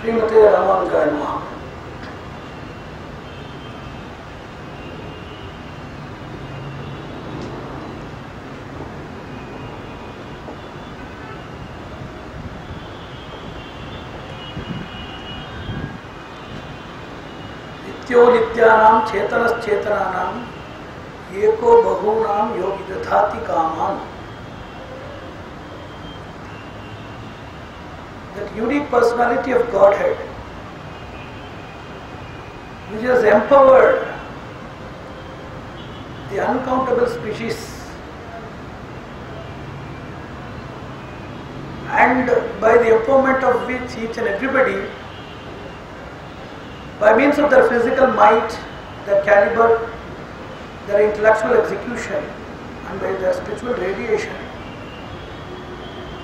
श्रीमते रामानुजाय नमः। नित्यो नित्यानां चेतनश्चेतनानां एको बहूनां योगी दधाति कामान्. That unique personality of Godhead, which has empowered the uncountable species and by the empowerment of which each and everybody, by means of their physical might, their caliber, their intellectual execution and by their spiritual radiation,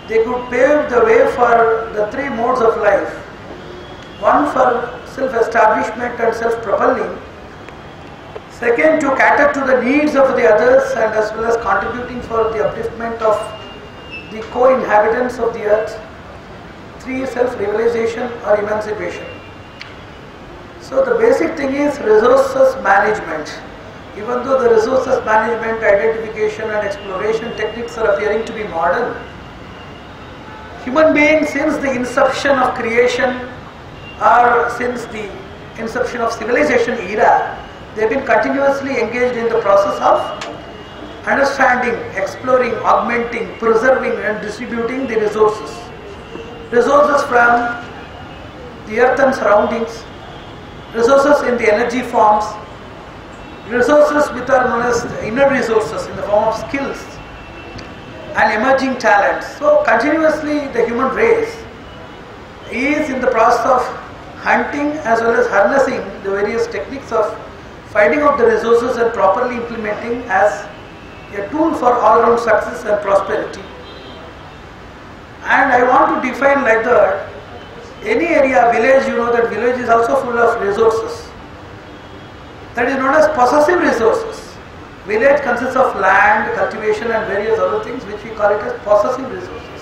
they could pave the way for the three modes of life. One for self-establishment and self-propelling. Second, to cater to the needs of the others and as well as contributing for the upliftment of the co-inhabitants of the earth. Three, self-realization or emancipation. So the basic thing is resources management. Even though the resources management, identification and exploration techniques are appearing to be modern, human beings since the inception of creation or since the inception of civilization era, they have been continuously engaged in the process of understanding, exploring, augmenting, preserving and distributing the resources. Resources from the earth and surroundings, resources in the energy forms, resources which are known as inner resources in the form of skills and emerging talents. So continuously the human race is in the process of hunting as well as harnessing the various techniques of finding out the resources and properly implementing as a tool for all-round success and prosperity. And I want to define like that, any area, village, you know that village is also full of resources. That is known as possessive resources. Village consists of land, cultivation and various other things which we call it as possessive resources.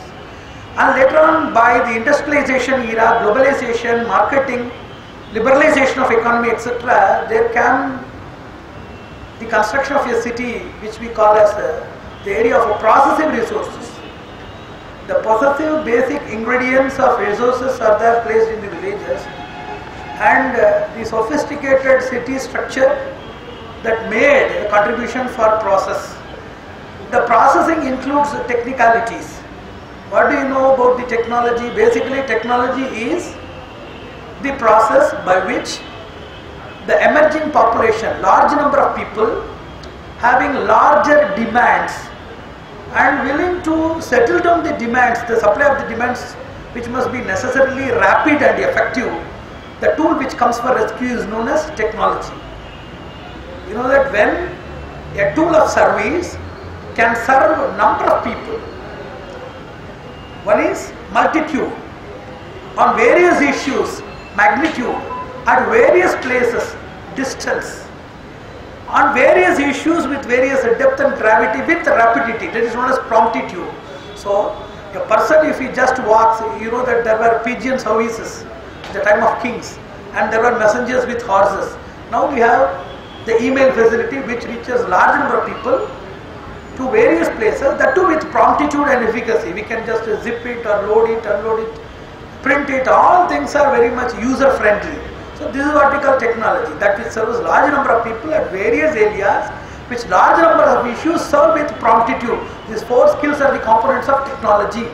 And later on, by the industrialization era, globalization, marketing, liberalization of economy, etc., there came the construction of a city which we call as the area of processive resources. The possessive basic ingredients of resources are there placed in the villages, and the sophisticated city structure that made a contribution for process. The processing includes technicalities. What do you know about the technology? Basically, technology is the process by which the emerging population, large number of people having larger demands and willing to settle down the demands, the supply of the demands which must be necessarily rapid and effective. The tool which comes for rescue is known as technology. You know that when a tool of service can serve a number of people, one is multitude, on various issues, magnitude, at various places, distance, on various issues with various depth and gravity with rapidity, that is known as promptitude. So, a person if he just walks, you know that there were pigeon services at the time of kings and there were messengers with horses. Now we have the email facility which reaches large number of people to various places, that too with promptitude and efficacy. We can just zip it or load it, unload it, print it, all things are very much user friendly. So this is what we call technology, that which serves large number of people at various areas, which large number of issues serve with promptitude. These four skills are the components of technology.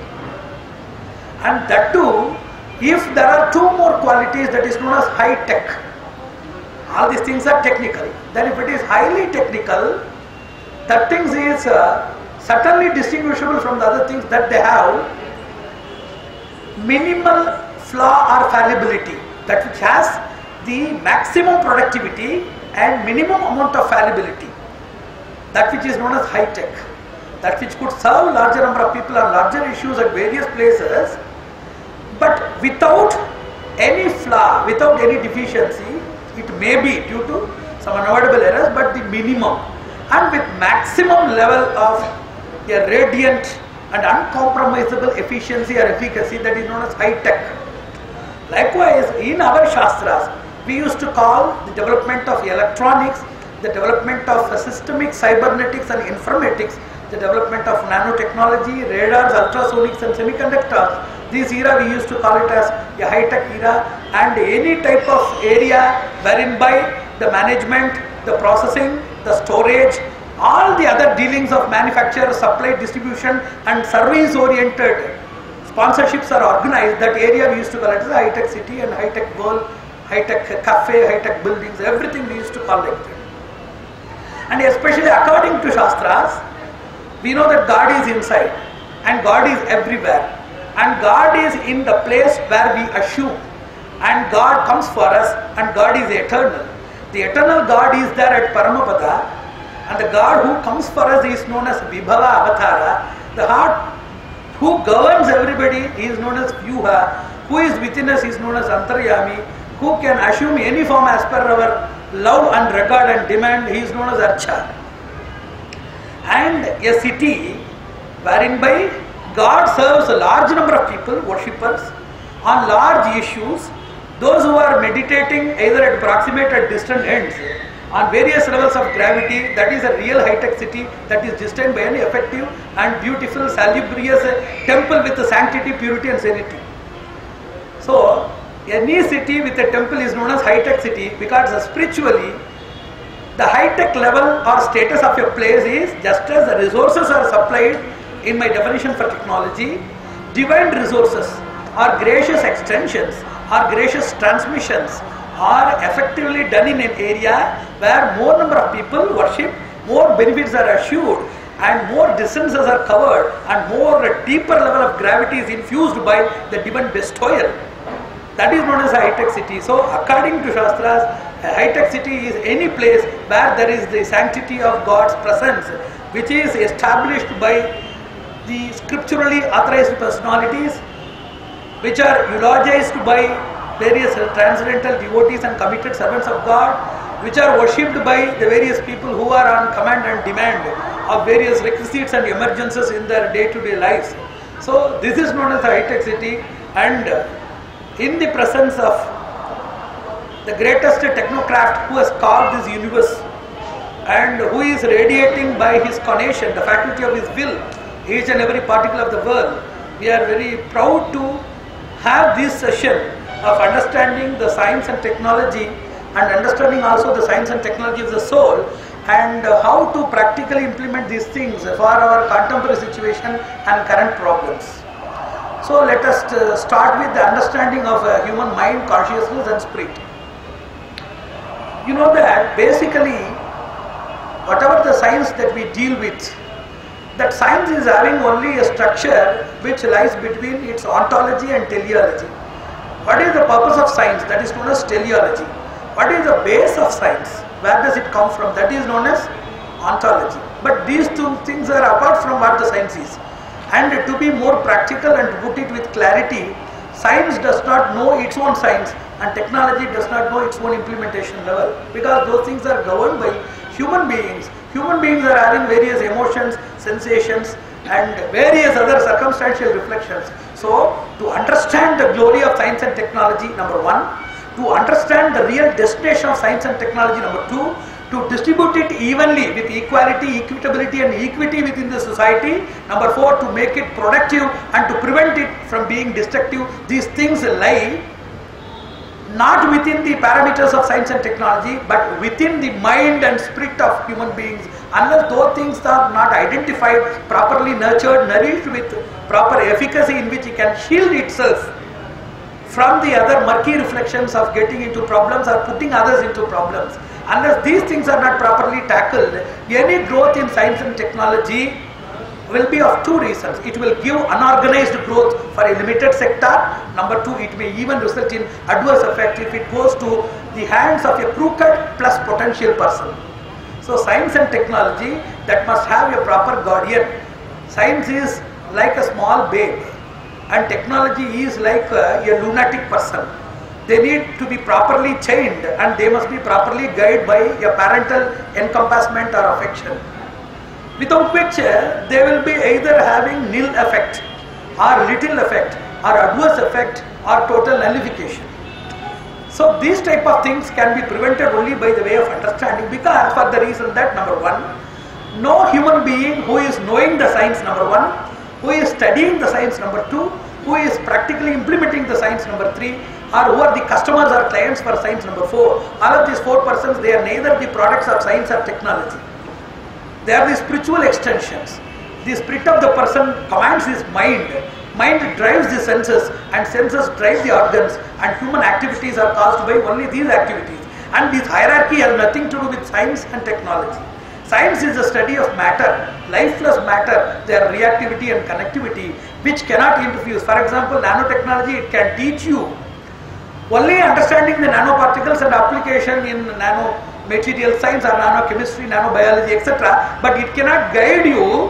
And that too, if there are two more qualities, that is known as high tech. All these things are technical. Then if it is highly technical, that things is certainly distinguishable from the other things that they have minimal flaw or fallibility, that which has the maximum productivity and minimum amount of fallibility. That which is known as high tech. That which could serve larger number of people on larger issues at various places, but without any flaw, without any deficiency. It may be due to some unavoidable errors, but the minimum, and with maximum level of a radiant and uncompromisable efficiency or efficacy, that is known as high tech. Likewise, in our Shastras, we used to call the development of electronics, the development of systemic cybernetics and informatics, the development of nanotechnology, radars, ultrasonics and semiconductors. This era we used to call it as a high-tech era, and any type of area wherein by the management, the processing, the storage, all the other dealings of manufacture, supply, distribution and service-oriented sponsorships are organized. That area we used to call it as a high-tech city and high-tech world, high-tech cafe, high-tech buildings, everything we used to call like that. And especially according to Shastras, we know that God is inside and God is everywhere, and God is in the place where we assume, and God comes for us, and God is eternal. The eternal God is there at Paramapada, and the God who comes for us is known as Vibhava Avatara. The heart who governs everybody is known as Vyuha. Who is within us is known as Antaryami. Who can assume any form as per our love and regard and demand, he is known as Archa. And a city wherein by God serves a large number of people, worshippers, on large issues, those who are meditating either at proximate or distant ends, on various levels of gravity. That is a real high-tech city that is distant by an effective and beautiful, salubrious temple with sanctity, purity and serenity. So, any city with a temple is known as high-tech city, because spiritually, the high-tech level or status of your place is just as the resources are supplied. In my definition for technology, divine resources or gracious extensions or gracious transmissions are effectively done in an area where more number of people worship, more benefits are assured, and more distances are covered, and more deeper level of gravity is infused by the divine bestowal. That is known as a high-tech city. So according to Shastras, a high-tech city is any place where there is the sanctity of God's presence, which is established by the scripturally authorized personalities, which are eulogized by various transcendental devotees and committed servants of God, which are worshipped by the various people who are on command and demand of various requisites and emergencies in their day-to-day lives. So this is known as a high-tech city, and in the presence of the greatest technocrat who has carved this universe and who is radiating by his conation, the faculty of his will, each and every particle of the world, we are very proud to have this session of understanding the science and technology, and understanding also the science and technology of the soul, and how to practically implement these things for our contemporary situation and current problems. So let us start with the understanding of human mind, consciousness and spirit. You know that basically whatever the science that we deal with, that science is having only a structure which lies between its ontology and teleology. What is the purpose of science? That is known as teleology. What is the base of science? Where does it come from? That is known as ontology. But these two things are apart from what the science is. And to be more practical and to put it with clarity, science does not know its own science, and technology does not know its own implementation level, because those things are governed by human beings. Human beings are having various emotions, sensations and various other circumstantial reflections. So to understand the glory of science and technology, number one, to understand the real destination of science and technology, number two, to distribute it evenly with equality, equitability and equity within the society, number four, to make it productive and to prevent it from being destructive. These things lie not within the parameters of science and technology, but within the mind and spirit of human beings. Unless those things are not identified, properly nurtured, nourished with proper efficacy in which it can shield itself from the other murky reflections of getting into problems or putting others into problems. Unless these things are not properly tackled, any growth in science and technology will be of two reasons. It will give unorganized growth for a limited sector. Number two, it may even result in adverse effect if it goes to the hands of a crooked plus potential person. So science and technology, that must have a proper guardian. Science is like a small babe, and technology is like a lunatic person. They need to be properly chained, and they must be properly guided by a parental encompassment or affection, without which they will be either having nil effect or little effect or adverse effect or total nullification. So these type of things can be prevented only by the way of understanding, because for the reason that, number one, no human being who is knowing the science, number one, who is studying the science, number two, who is practically implementing the science, number three, or who are the customers or clients for science, number four. All of these four persons, they are neither the products of science or technology. They are the spiritual extensions. The spirit of the person commands his mind. Mind drives the senses, and senses drive the organs, and human activities are caused by only these activities. And this hierarchy has nothing to do with science and technology. Science is the study of matter, lifeless matter, their reactivity and connectivity, which cannot interfere. For example, nanotechnology, it can teach you only understanding the nanoparticles and application in nanomaterial science or nanochemistry, nanobiology, etc. But it cannot guide you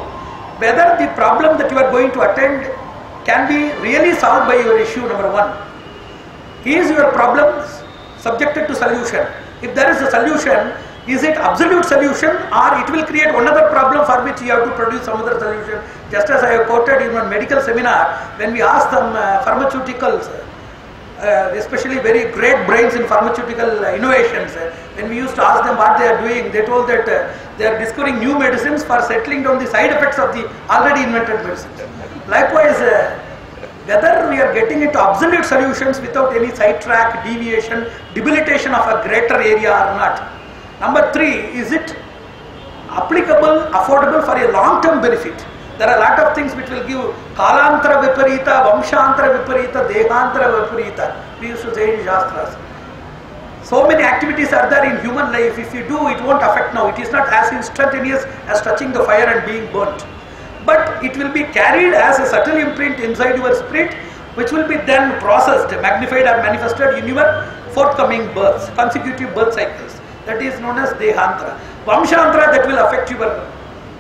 whether the problem that you are going to attend can be really solved by your issue, number one. Is your problem subjected to solution? If there is a solution, is it absolute solution, or it will create another problem for which you have to produce some other solution? Just as I have quoted in one medical seminar, when we asked them pharmaceuticals, especially very great brains in pharmaceutical innovations, when we used to ask them what they are doing, they told that they are discovering new medicines for settling down the side effects of the already invented medicine. Likewise, whether we are getting into absolute solutions without any sidetrack, deviation, debilitation of a greater area or not. Number three, is it applicable, affordable for a long-term benefit? There are a lot of things which will give kalantara viparita, vamshantara viparita, dehantara viparita. We used to say in Shastras. So many activities are there in human life. If you do, it won't affect now. It is not as instantaneous as touching the fire and being burnt. But it will be carried as a subtle imprint inside your spirit, which will be then processed, magnified or manifested in your forthcoming births, consecutive birth cycles. That is known as Dehantara. Vamshantara, that will affect your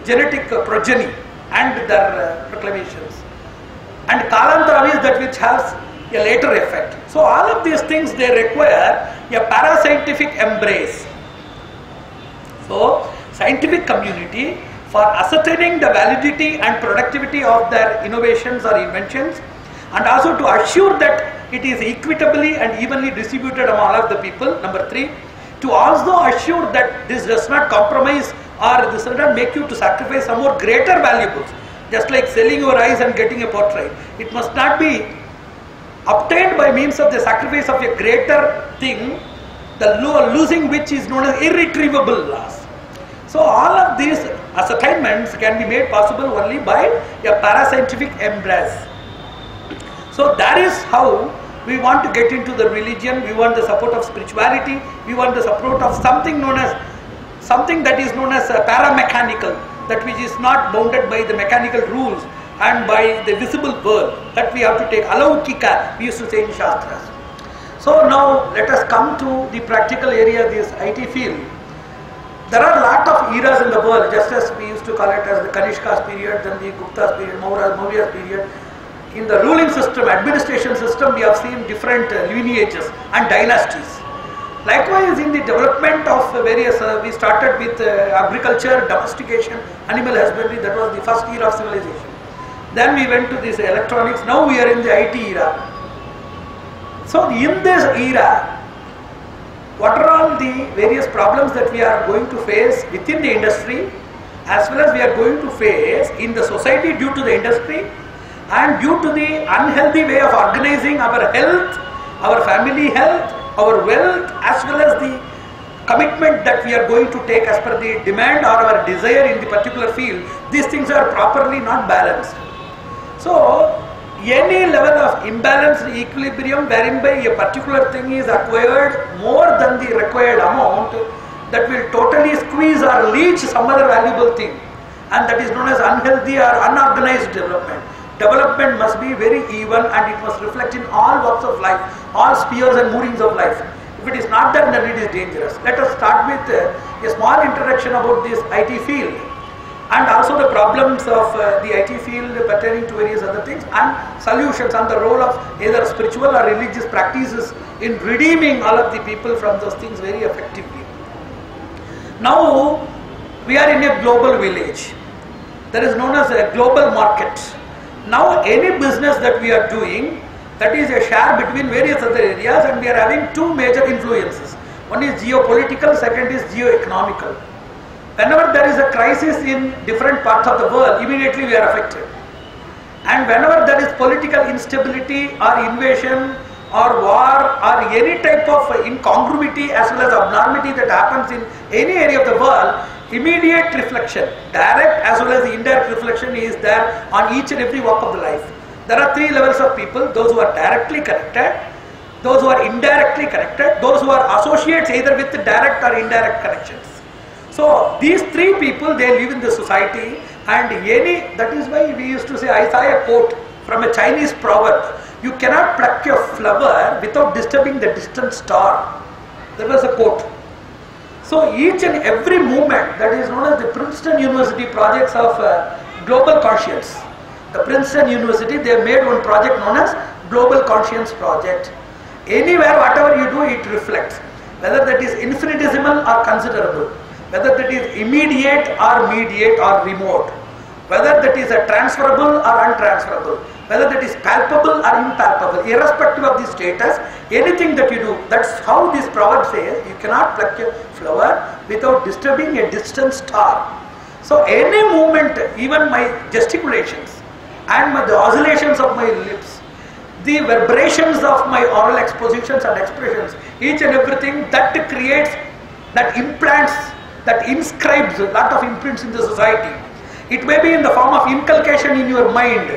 genetic progeny and their proclamations. And Kalantara is that which has a later effect. So all of these things, they require a parascientific embrace. So scientific community, for ascertaining the validity and productivity of their innovations or inventions, and also to assure that it is equitably and evenly distributed among all of the people, number three, to also assure that this does not compromise or this does not make you to sacrifice some more greater valuables. Just like selling your eyes and getting a portrait, it must not be obtained by means of the sacrifice of a greater thing, the losing which is known as irretrievable loss. So all of these ascertainments can be made possible only by a parascientific embrace. So that is how we want to get into the religion. We want the support of spirituality. We want the support of something known as, something that is known as paramechanical, that which is not bounded by the mechanical rules and by the visible world, that we have to take alaukika, we used to say in Shastras. So now let us come to the practical area, this IT field. There are a lot of eras in the world, just as we used to call it as the Kanishka's period, then the Gupta's period, Maurya's period. In the ruling system, administration system, we have seen different lineages and dynasties. Likewise, in the development of various, we started with agriculture, domestication, animal husbandry. That was the first era of civilization. Then we went to this electronics. Now we are in the IT era. So in this era, what are all the various problems that we are going to face within the industry, as well as we are going to face in the society due to the industry, and due to the unhealthy way of organizing our health, our family health, our wealth, as well as the commitment that we are going to take as per the demand or our desire in the particular field, these things are properly not balanced. So any level of imbalanced equilibrium wherein by a particular thing is acquired more than the required amount, that will totally squeeze or leach some other valuable thing, and that is known as unhealthy or unorganized development. Development must be very even, and it must reflect in all walks of life, all spheres and movings of life. If it is not there, then it is dangerous. Let us start with a small introduction about this IT field, and also the problems of the IT field pertaining to various other things, and solutions, and the role of either spiritual or religious practices in redeeming all of the people from those things very effectively. Now we are in a global village. There is known as a global market. Now any business that we are doing, that is a share between various other areas, and we are having two major influences. One is geopolitical, second is geo-economical. Whenever there is a crisis in different parts of the world, immediately we are affected. And whenever there is political instability or invasion or war or any type of incongruity as well as abnormality that happens in any area of the world, immediate reflection, direct as well as the indirect reflection is there on each and every walk of the life. There are three levels of people: those who are directly connected, those who are indirectly connected, those who are associates either with direct or indirect connections. So these three people, they live in the society, and that is why we used to say, I saw a quote from a Chinese proverb: you cannot pluck a flower without disturbing the distant star. That was a quote. So each and every movement, that is known as the Princeton University projects of global conscience. The Princeton University, they made one project known as Global Conscience Project. Anywhere, whatever you do, it reflects. Whether that is infinitesimal or considerable, whether that is immediate or mediate or remote, whether that is a transferable or untransferable, whether that is palpable or impalpable, irrespective of the status, anything that you do, that's how this proverb says, you cannot pluck a flower without disturbing a distant star. So any movement, even my gesticulations and the oscillations of my lips, the vibrations of my oral expositions and expressions, each and everything that creates, that implants, that inscribes a lot of imprints in the society. It may be in the form of inculcation in your mind,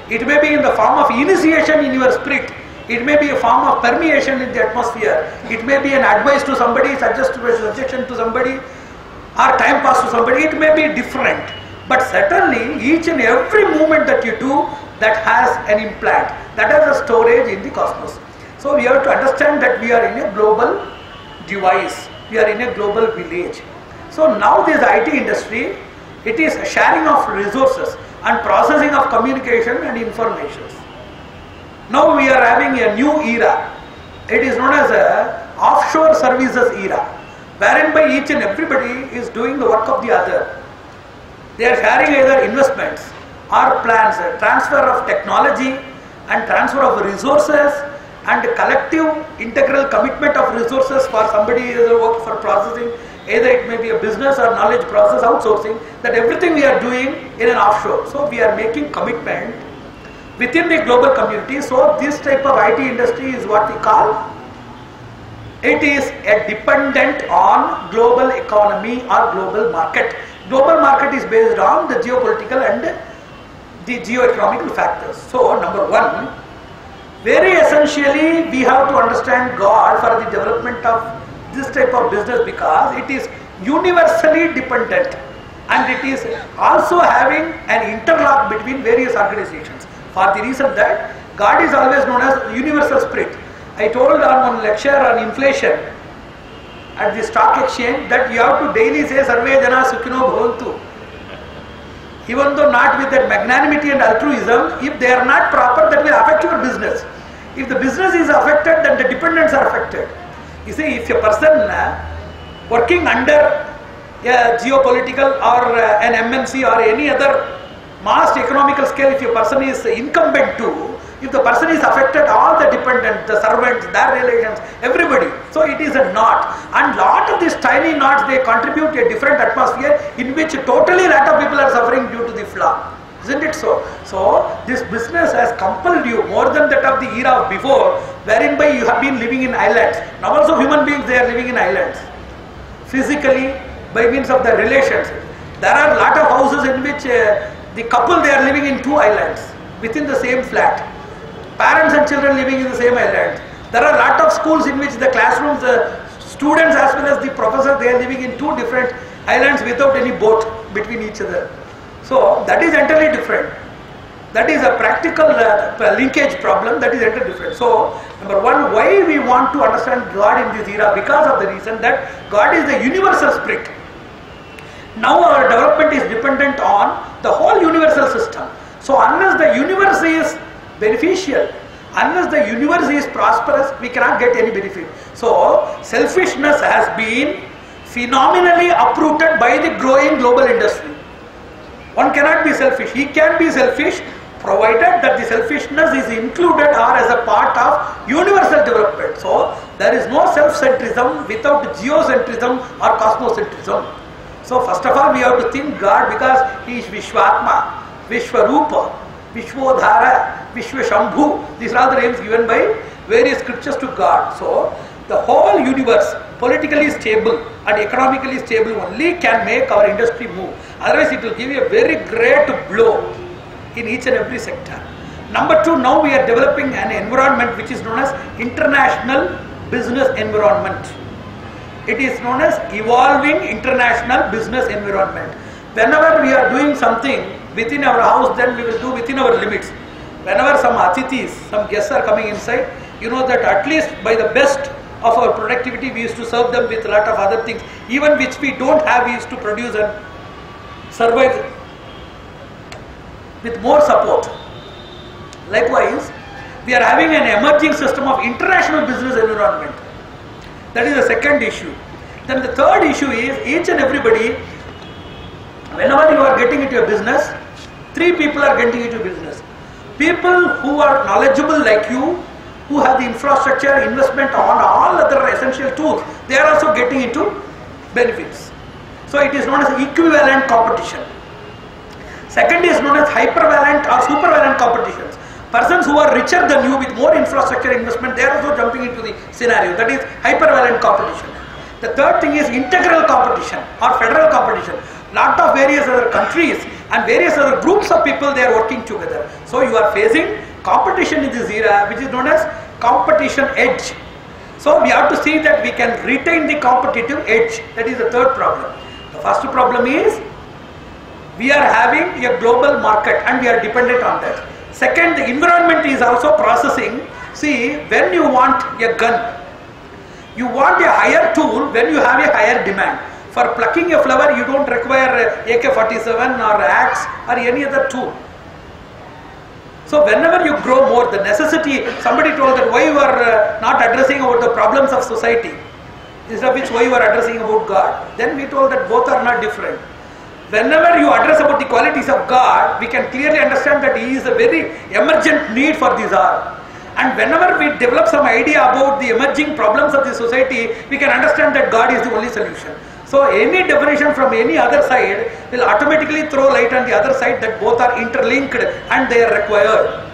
it may be in the form of initiation in your spirit, it may be a form of permeation in the atmosphere, it may be an advice to somebody, suggestion to somebody, or time pass to somebody, it may be different. But certainly each and every movement that you do, that has an implant, that has a storage in the cosmos. So we have to understand that we are in a global device, we are in a global village. So now this IT industry, it is sharing of resources and processing of communication and information. Now we are having a new era. It is known as a offshore services era, wherein by each and everybody is doing the work of the other. They are sharing either investments or plans, transfer of technology and transfer of resources and collective integral commitment of resources for somebody who work for processing, either it may be a business or knowledge process outsourcing, that everything we are doing in an offshore. So we are making commitment within the global community. So this type of IT industry is what we call, it is a dependent on global economy or global market. Global market is based on the geopolitical and the geo-economical factors. So number one, very essentially we have to understand God for the development of this type of business, because it is universally dependent and it is also having an interlock between various organizations, for the reason that God is always known as the universal spirit. I told on one lecture on inflation at the stock exchange that you have to daily say Sarve Jana Sukhino Bhavantu. Even though not with that magnanimity and altruism, if they are not proper, that will affect your business. If the business is affected, then the dependents are affected. You see, if a person working under a geopolitical or an MNC or any other mass economical scale, if a person is incumbent to, if the person is affected, all the dependents, the servants, their relations, everybody. So it is a knot, and lot of these tiny knots, they contribute a different atmosphere in which totally lot of people are suffering due to the flaw. Isn't it so? So this business has compelled you more than that of the era of before, wherein by you have been living in islands. Now also human beings, they are living in islands. Physically, by means of the relations. There are lot of houses in which the couple, they are living in two islands within the same flat. Parents and children living in the same island. There are a lot of schools in which the classrooms, students as well as the professors, they are living in two different islands without any boat between each other. So that is entirely different. That is a practical linkage problem, that is entirely different. So number one, why we want to understand God in this era? Because of the reason that God is the universal spirit. Now our development is dependent on the whole universal system. So unless the universe is beneficial, unless the universe is prosperous, we cannot get any benefit. So selfishness has been phenomenally uprooted by the growing global industry. One cannot be selfish. He can be selfish provided that the selfishness is included or as a part of universal development. So there is no self-centrism without geocentrism or cosmocentrism. So first of all we have to think God, because He is Vishwatma, Vishwarupa, Vishwodhara, Vishwashambhu. These are all the names given by various scriptures to God. So the whole universe, politically stable and economically stable, only can make our industry move. Otherwise it will give you a very great blow in each and every sector. Number two, now we are developing an environment which is known as international business environment. It is known as evolving international business environment. Whenever we are doing something within our house, then we will do within our limits. Whenever some atithis, some guests are coming inside, you know that at least by the best of our productivity we used to serve them with a lot of other things, even which we don't have, we used to produce and survive with more support. Likewise, we are having an emerging system of international business environment. That is the second issue. Then the third issue is, each and everybody, whenever you are getting into a business, three people are getting into business. People who are knowledgeable like you, who have the infrastructure, investment on all other essential tools, they are also getting into benefits. So it is known as equivalent competition. Second is known as hypervalent or supervalent competitions. Persons who are richer than you with more infrastructure investment, they are also jumping into the scenario. That is hypervalent competition. The third thing is integral competition or federal competition. Lot of various other countries and various other groups of people, they are working together. So you are facing competition in this era, which is known as competition edge. So we have to see that we can retain the competitive edge. That is the third problem. The first problem is, we are having a global market and we are dependent on that. Second, the environment is also processing. See, when you want a gun, you want a higher tool when you have a higher demand. For plucking a flower, you don't require AK-47 or axe or any other tool. So whenever you grow more, the necessity, somebody told that why you are not addressing about the problems of society, instead of which why you are addressing about God. Then we told that both are not different. Whenever you address about the qualities of God, we can clearly understand that He is a very emergent need for this hour. And whenever we develop some idea about the emerging problems of the society, we can understand that God is the only solution. So any definition from any other side will automatically throw light on the other side that both are interlinked and they are required.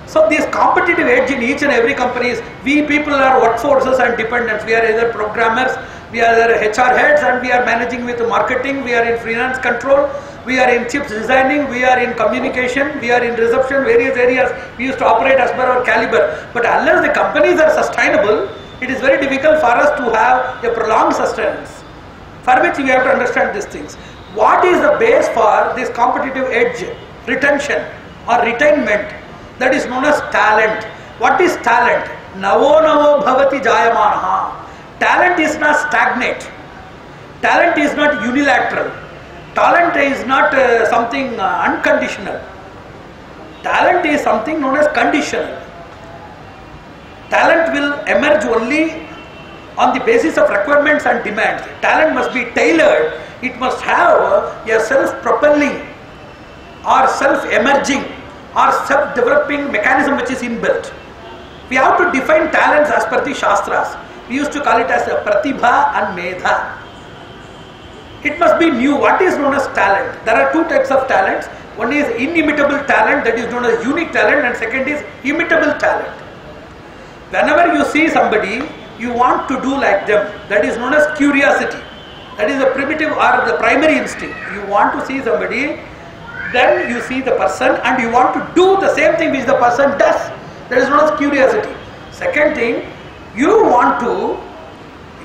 So this competitive edge in each and every company is, we people are workforces and dependents. We are either programmers, we are either HR heads, and we are managing with marketing, we are in finance control, we are in chips designing, we are in communication, we are in reception, various areas we used to operate as per our caliber. But unless the companies are sustainable, it is very difficult for us to have a prolonged sustenance, for which we have to understand these things. What is the base for this competitive edge, retention or retainment? That is known as talent. What is talent? Navo navo bhavati jayamanaha. Talent is not stagnant. Talent is not unilateral. Talent is not something unconditional. Talent is something known as conditional. Talent will emerge only on the basis of requirements and demands. Talent must be tailored. It must have a self-propelling or self-emerging or self-developing mechanism which is inbuilt. We have to define talents as per the Shastras. We used to call it as a Pratibha and Medha. It must be new. What is known as talent? There are two types of talents. One is inimitable talent, that is known as unique talent, and second is imitable talent. Whenever you see somebody, you want to do like them. That is known as curiosity. That is the primitive or the primary instinct. You want to see somebody, then you see the person and you want to do the same thing which the person does. That is known as curiosity. Second thing, you want to,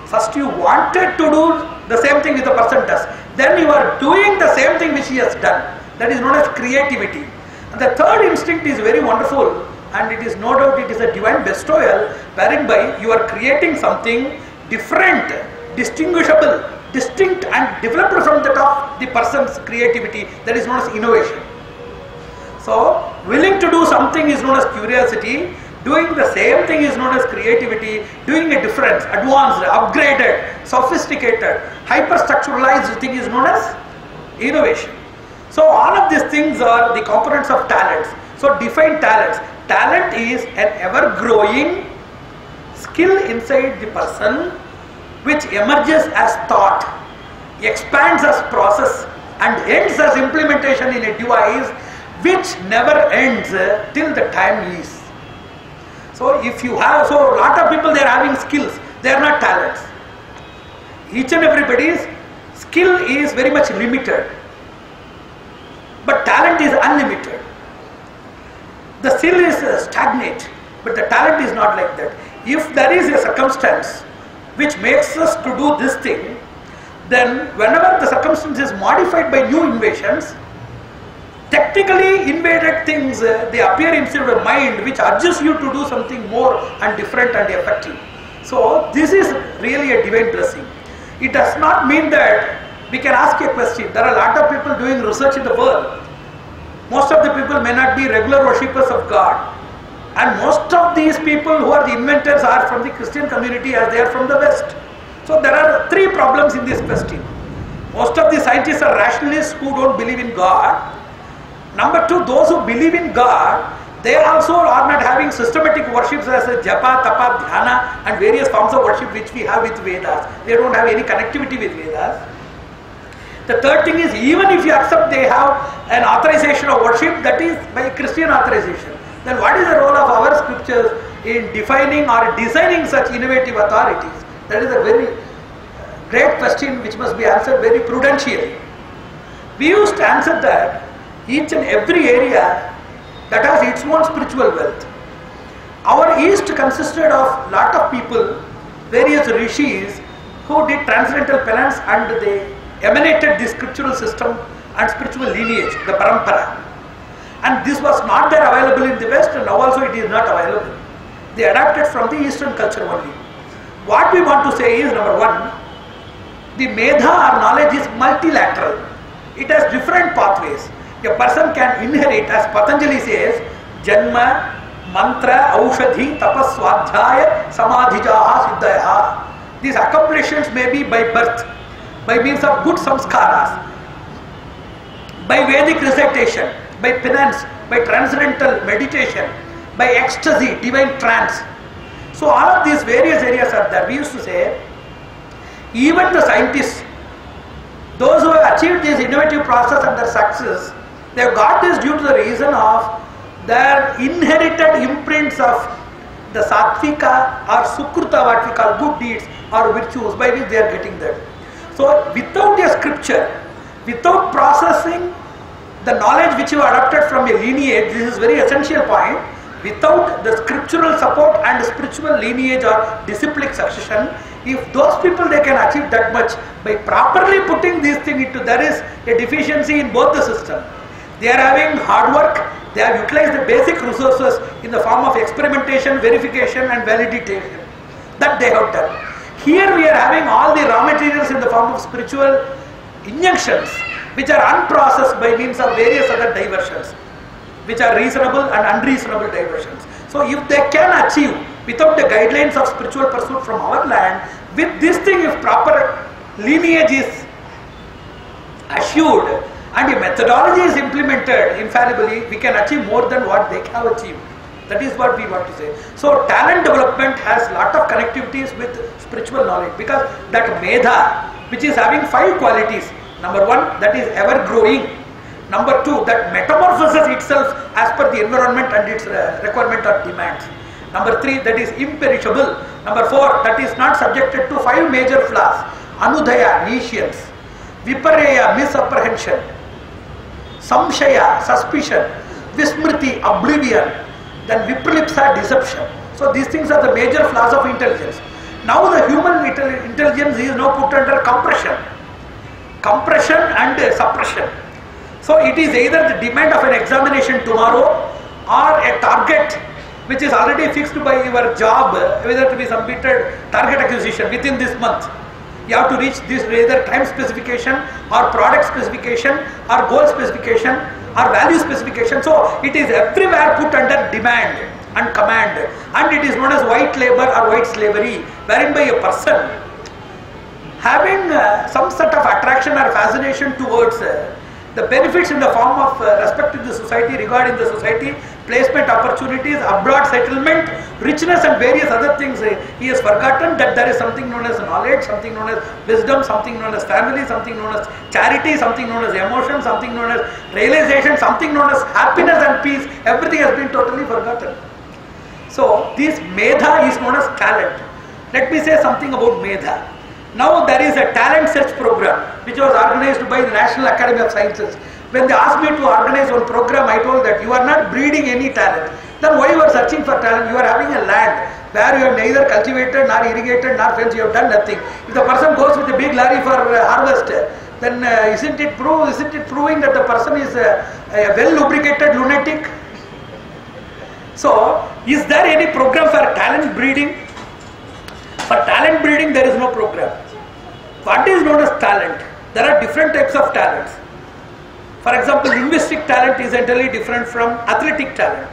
first you wanted to do the same thing which the person does. Then you are doing the same thing which he has done. That is known as creativity. And the third instinct is very wonderful, and it is no doubt it is a divine bestowal, wherein by you are creating something different, distinguishable, distinct and developed from that of the person's creativity. That is known as innovation. So willing to do something is known as curiosity. Doing the same thing is known as creativity. Doing a different, advanced, upgraded, sophisticated, hyper-structuralized thing is known as innovation. So all of these things are the components of talents. So define talents. Talent is an ever-growing skill inside the person which emerges as thought, expands as process, and ends as implementation in a device which never ends till the time is. So if you have, so a lot of people, they are having skills, they are not talents. Each and everybody's skill is very much limited, but talent is unlimited. The skill is stagnant, but the talent is not like that. If there is a circumstance which makes us to do this thing, then whenever the circumstance is modified by new invasions, technically invaded things, they appear inside the mind which urges you to do something more and different and effective. So this is really a divine blessing. It does not mean that we can ask a question. There are a lot of people doing research in the world. Most of the people may not be regular worshippers of God. And most of these people who are the inventors are from the Christian community as they are from the West. So there are three problems in this question. Most of the scientists are rationalists who don't believe in God. Number two, those who believe in God, they also are not having systematic worships as a japa, tapa, dhyana and various forms of worship which we have with Vedas. They don't have any connectivity with Vedas. The third thing is, even if you accept they have an authorization of worship, that is by Christian authorization, then what is the role of our scriptures in defining or designing such innovative authorities? That is a very great question which must be answered very prudentially. We used to answer that each and every area that has its own spiritual wealth. Our East consisted of lot of people, various rishis who did transcendental penance, and they emanated the scriptural system and spiritual lineage, the parampara. And this was not there available in the West, and now also it is not available. They adapted from the Eastern culture only. What we want to say is, number one, the medha or knowledge is multilateral. It has different pathways. A person can inherit, as Patanjali says, janma, mantra, aushadhi, tapas, swadhyaya, samadhijaha, siddhaya. These accomplishments may be by birth, by means of good samskaras, by Vedic recitation, by penance, by transcendental meditation, by ecstasy, divine trance. So all of these various areas are there. We used to say, even the scientists, those who have achieved this innovative process and their success, they have got this due to the reason of their inherited imprints of the sattvika or sukruta, what we call good deeds or virtues, by which they are getting that. So without a scripture, without processing the knowledge which you adopted from a lineage, this is very essential point, without the scriptural support and spiritual lineage or disciplic succession, if those people they can achieve that much by properly putting these things into, there is a deficiency in both the system. They are having hard work, they have utilized the basic resources in the form of experimentation, verification and validation. That they have done. Here we are having all the raw materials in the form of spiritual injunctions which are unprocessed by means of various other diversions, which are reasonable and unreasonable diversions. So if they can achieve without the guidelines of spiritual pursuit from our land, with this thing, if proper lineage is assured and a methodology is implemented infallibly, we can achieve more than what they have achieved. That is what we want to say. So talent development has lot of connectivities with spiritual knowledge, because that medha, which is having 5 qualities. Number one, that is ever growing. Number two, that metamorphoses itself as per the environment and its requirement or demands. Number three, that is imperishable. Number four, that is not subjected to 5 major flaws. Anudaya, nescience. Vipareya, misapprehension. Samshaya, suspicion. Vismriti, oblivion. Then vipralipsa, deception. So these things are the major flaws of intelligence. Now the human intelligence is now put under compression. Compression and suppression. So it is either the demand of an examination tomorrow or a target which is already fixed by your job, whether to be submitted target acquisition within this month. You have to reach this either time specification or product specification or goal specification or value specification. So it is everywhere put under demand and command, and it is known as white labor or white slavery, wherein by a person having some sort of attraction or fascination towards The benefits in the form of respect to the society, regard in the society, placement opportunities, abroad settlement, richness and various other things, he has forgotten that there is something known as knowledge, something known as wisdom, something known as family, something known as charity, something known as emotion, something known as realization, something known as happiness and peace. Everything has been totally forgotten. So this Medha is known as talent. Let me say something about Medha. Now there is a talent search program which was organized by the National Academy of Sciences. When they asked me to organize one program, I told that you are not breeding any talent. Then why you are searching for talent? You are having a land where you have neither cultivated nor irrigated nor fenced, you have done nothing. If the person goes with a big lorry for harvest, then isn't it proving that the person is a well lubricated lunatic? So is there any program for talent breeding? For talent breeding, there is no program. What is known as talent? There are different types of talents. For example, linguistic talent is entirely different from athletic talent.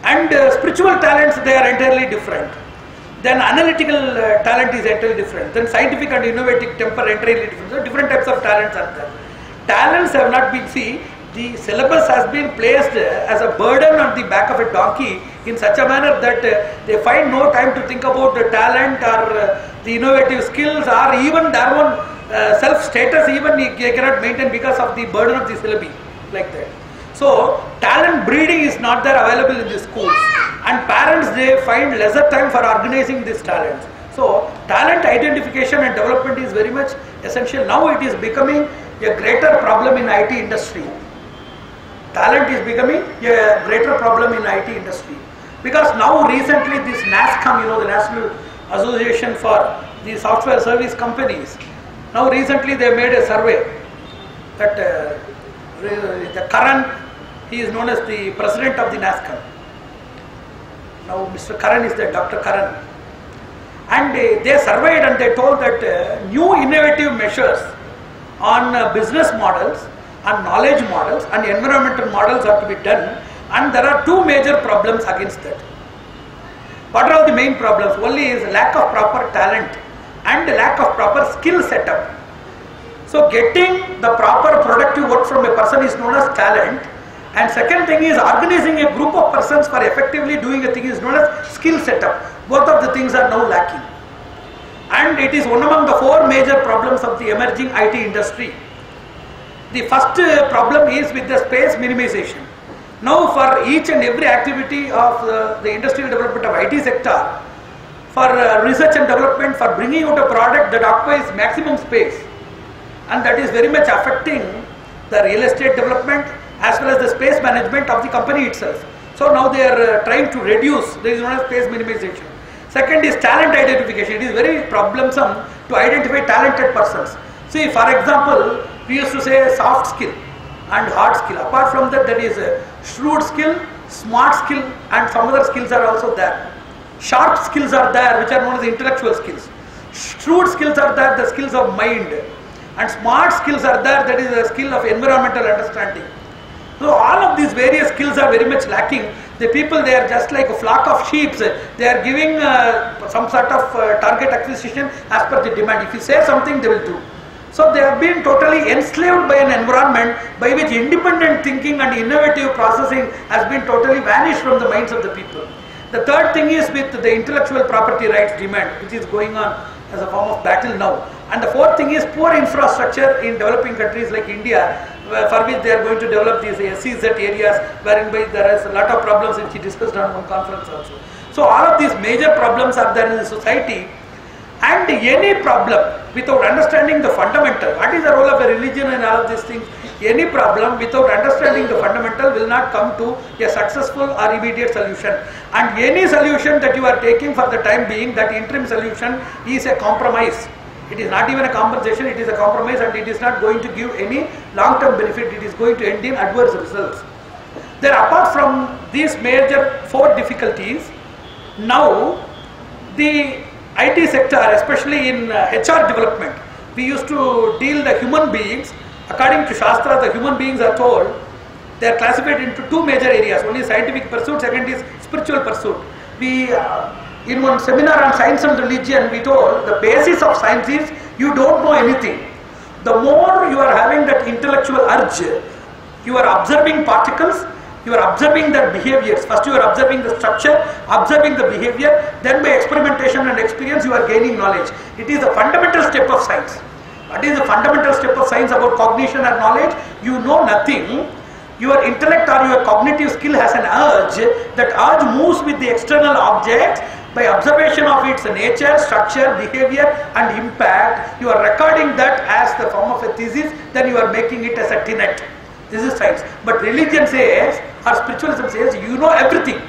And spiritual talents, they are entirely different. Then analytical talent is entirely different. Then scientific and innovative temper entirely different. So different types of talents are there. Talents have not been, the syllabus has been placed as a burden on the back of a donkey in such a manner that they find no time to think about the talent or the innovative skills or even their own self-status, even they cannot maintain because of the burden of the syllabi, like that. So talent breeding is not there available in the schools, and parents, they find lesser time for organizing these talents. So talent identification and development is very much essential. Now it is becoming a greater problem in IT industry. Talent is becoming a greater problem in IT industry, because now recently this NASSCOM, the National Association for the Software Service Companies, now recently they made a survey that the Karan, he is known as the president of the NASSCOM. Now Mr. Karan is there, Dr. Karan, and they surveyed and they told that new innovative measures on business models, and knowledge models and environmental models are to be done, and there are two major problems against that. What are the main problems? Only is lack of proper talent and lack of proper skill setup. So getting the proper productive work from a person is known as talent, and second thing is organizing a group of persons for effectively doing a thing is known as skill setup. Both of the things are now lacking, and it is one among the four major problems of the emerging IT industry. The first problem is with the space minimization. Now for each and every activity of the industrial development of IT sector, for research and development, for bringing out a product that occupies maximum space, and that is very much affecting the real estate development as well as the space management of the company itself. So now they are trying to reduce, there is known as space minimization. Second is talent identification. It is very problemsome to identify talented persons. See, for example, we used to say soft skill and hard skill. Apart from that, there is a shrewd skill, smart skill, and some other skills are also there. Sharp skills are there, which are known as intellectual skills. Shrewd skills are there, the skills of mind. And smart skills are there, that is the skill of environmental understanding. So all of these various skills are very much lacking. The people, they are just like a flock of sheep. They are giving some sort of target acquisition as per the demand. If you say something, they will do. So they have been totally enslaved by an environment by which independent thinking and innovative processing has been totally vanished from the minds of the people. The third thing is with the intellectual property rights demand, which is going on as a form of battle now. And the fourth thing is poor infrastructure in developing countries like India, for which they are going to develop these SEZ areas, wherein there is a lot of problems which he discussed on one conference also. So all of these major problems are there in the society, and any problem without understanding the fundamental, what is the role of a religion and all of these things, any problem without understanding the fundamental will not come to a successful or immediate solution. And any solution that you are taking for the time being, that interim solution is a compromise. It is not even a compensation, it is a compromise, and it is not going to give any long-term benefit. It is going to end in adverse results. Then apart from these major four difficulties, now the IT sector, especially in HR development, we used to deal the human beings. According to Shastra, the human beings are told, they are classified into two major areas. One is scientific pursuit, second is spiritual pursuit. We in one seminar on science and religion, we told the basis of science is you don't know anything. The more you are having that intellectual urge, you are observing particles, you are observing their behaviors. First you are observing the structure, observing the behavior, then by experimentation and experience you are gaining knowledge. It is the fundamental step of science. What is the fundamental step of science about cognition and knowledge? You know nothing. Your intellect or your cognitive skill has an urge. That urge moves with the external objects. By observation of its nature, structure, behavior and impact, you are recording that as the form of a thesis, then you are making it as a tenet. This is science. But religion says, or spiritualism says, you know everything.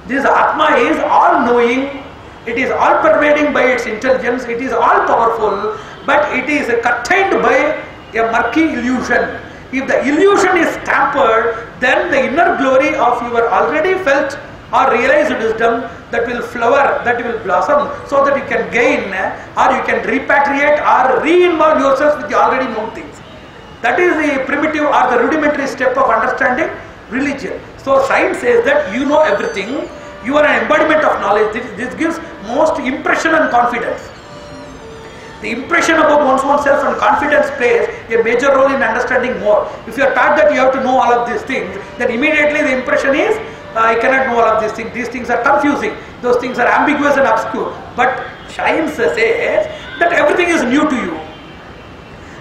This Atma is all-knowing, it is all-pervading by its intelligence, it is all-powerful, but it is curtained by a murky illusion. If the illusion is tampered, then the inner glory of your already felt or realized wisdom that will flower, that will blossom, so that you can gain or you can repatriate or re-involve yourself with the already known things. That is the primitive or the rudimentary step of understanding religion. So science says that you know everything, you are an embodiment of knowledge. This gives most impression and confidence. The impression about one's own self and confidence plays a major role in understanding more. If you are taught that you have to know all of these things, then immediately the impression is, I cannot know all of these things. These things are confusing. Those things are ambiguous and obscure. But science says that everything is new to you.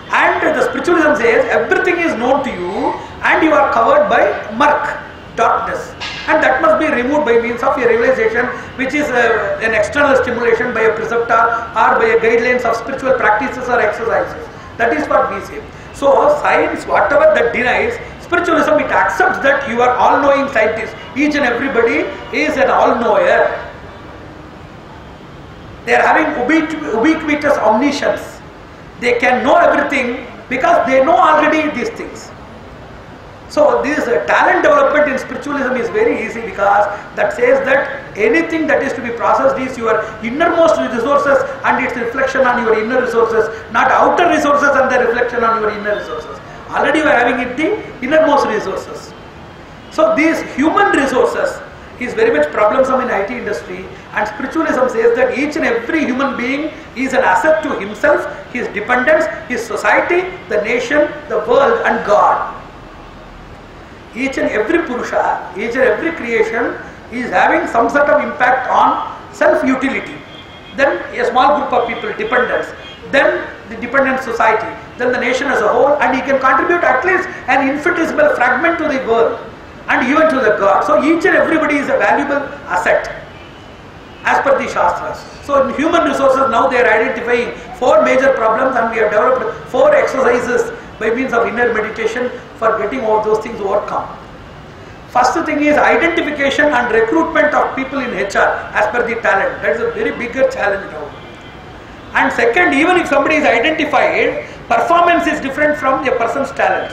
And the spiritualism says everything is known to you and you are covered by murk, darkness. And that must be removed by means of a realization, which is an external stimulation by a preceptor or by a guidelines of spiritual practices or exercises. That is what we say. So science, whatever that denies, spiritualism, it accepts that you are all-knowing scientist. Each and everybody is an all-knower. They are having ubiquitous omniscience. They can know everything because they know already these things. So this talent development in spiritualism is very easy, because that says that anything that is to be processed is your innermost resources and its reflection on your inner resources, not outer resources and the reflection on your inner resources. Already you are having it the innermost resources. So these human resources is very much problemsome in IT industry, and spiritualism says that each and every human being is an asset to himself, his dependents, his society, the nation, the world and God. Each and every Purusha, each and every creation is having some sort of impact on self-utility. Then a small group of people, dependents, then the dependent society, then the nation as a whole, and he can contribute at least an infinitesimal fragment to the world and even to the God. So each and everybody is a valuable asset as per the Shastras. So in human resources now they are identifying 4 major problems, and we have developed 4 exercises by means of inner meditation for getting all those things overcome. First thing is identification and recruitment of people in HR as per the talent. That is a very bigger challenge now. And second, even if somebody is identified, performance is different from a person's talent.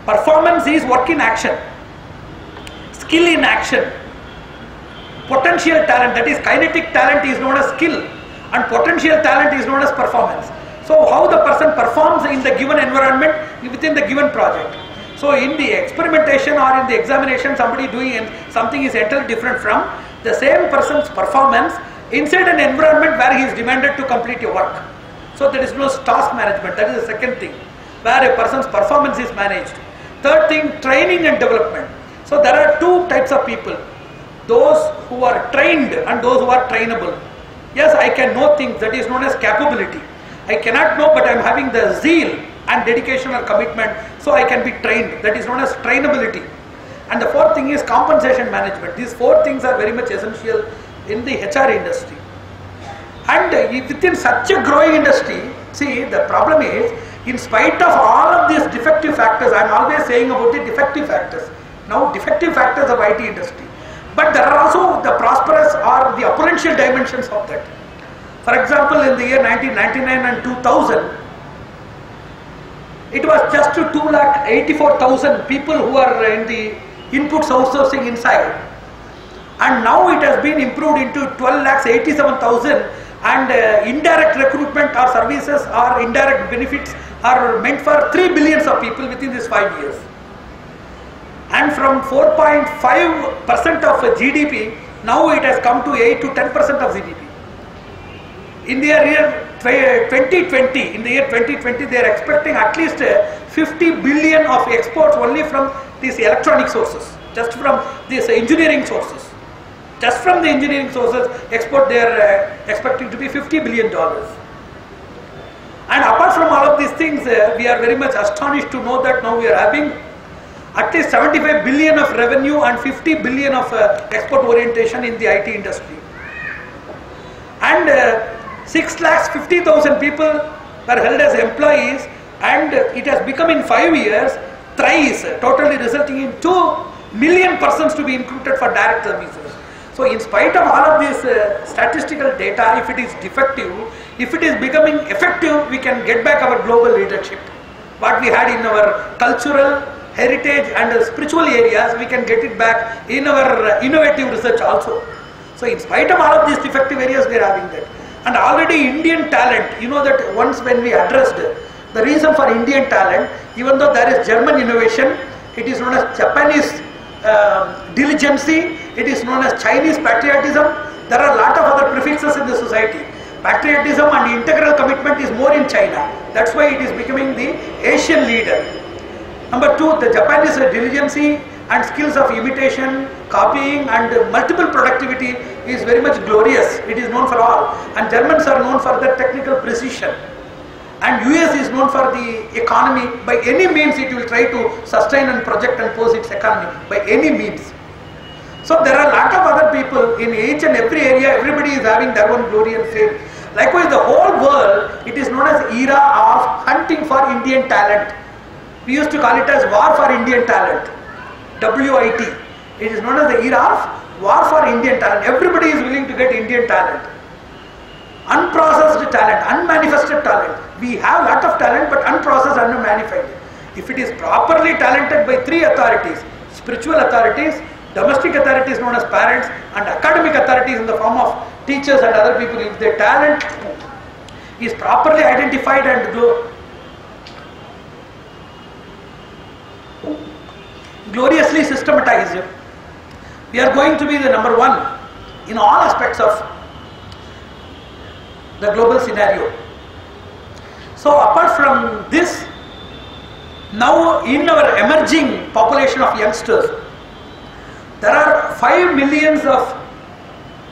Performance is work in action, skill in action. Potential talent, that is kinetic talent, is known as skill, and potential talent is known as performance. So how the person performs in the given environment within the given project. So in the experimentation or in the examination, somebody doing something is entirely different from the same person's performance inside an environment where he is demanded to complete a work. So there is no task management. That is the second thing, where a person's performance is managed. Third thing, training and development. So there are 2 types of people. Those who are trained and those who are trainable. Yes, I can know things, that is known as capability. I cannot know, but I am having the zeal and dedication or commitment, so I can be trained. That is known as trainability. And the 4th thing is compensation management. These 4 things are very much essential in the HR industry. And within such a growing industry, see, the problem is, in spite of all of these defective factors, I am always saying about the defective factors. Now, defective factors of IT industry. But there are also the prosperous or the opulential dimensions of that. For example, in the year 1999 and 2000, it was just 2,84,000 people who are in the input outsourcing inside. And now it has been improved into 12,87,000, and indirect recruitment or services or indirect benefits are meant for 3 billion of people within these 5 years. And from 4.5% of GDP, now it has come to 8 to 10% of GDP. In the year 2020, in the year 2020, they are expecting at least 50 billion of exports only from these electronic sources, just from these engineering sources. Just from the engineering sources, export they are expecting to be $50 billion. And apart from all of these things, we are very much astonished to know that now we are having at least 75 billion of revenue and 50 billion of export orientation in the IT industry. And 6,50,000 people were held as employees, and it has become in 5 years thrice, totally resulting in 2 million persons to be included for direct services. So in spite of all of this statistical data, if it is defective, if it is becoming effective, we can get back our global leadership. What we had in our cultural, heritage and spiritual areas, we can get it back in our innovative research also. So in spite of all of these defective areas, we are having that. And already Indian talent, you know that once when we addressed the reason for Indian talent, even though there is German innovation, it is known as Japanese diligence, it is known as Chinese patriotism. There are a lot of other prefixes in the society. Patriotism and integral commitment is more in China. That's why it is becoming the Asian leader. Number 2, the Japanese diligence and skills of imitation, copying and multiple productivity is very much glorious. It is known for all. And Germans are known for their technical precision. And US is known for the economy. By any means it will try to sustain and project and pose its economy. By any means. So there are a lot of other people in each and every area. Everybody is having their own glory and fame. Likewise, the whole world, it is known as era of hunting for Indian talent. We used to call it as war for Indian talent. WIT. It is known as the era of war for Indian talent. Everybody is willing to get Indian talent. Unprocessed talent, unmanifested talent. We have a lot of talent, but unprocessed, unmanifested. If it is properly talented by 3 authorities, spiritual authorities, domestic authorities known as parents, and academic authorities in the form of teachers and other people, if their talent is properly identified and gloriously systematized, we are going to be the number 1 in all aspects of the global scenario. So apart from this, now in our emerging population of youngsters, there are 5 millions of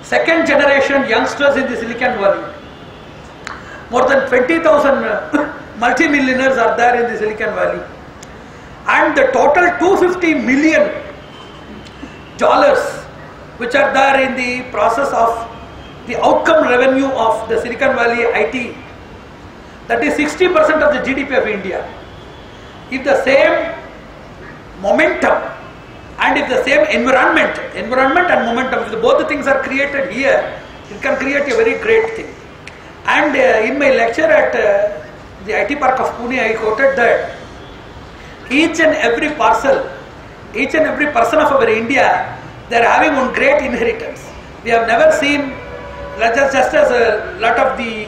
second generation youngsters in the Silicon Valley. More than 20,000 multimillionaires are there in the Silicon Valley. And the total $250 million which are there in the process of the outcome revenue of the Silicon Valley IT, that is 60% of the GDP of India. If the same momentum and if the same environment and momentum, if both the things are created here, it can create a very great thing. And in my lecture at the IT Park of Pune, I quoted that each and every person of our India, they are having one great inheritance. We have never seen, just as a lot of the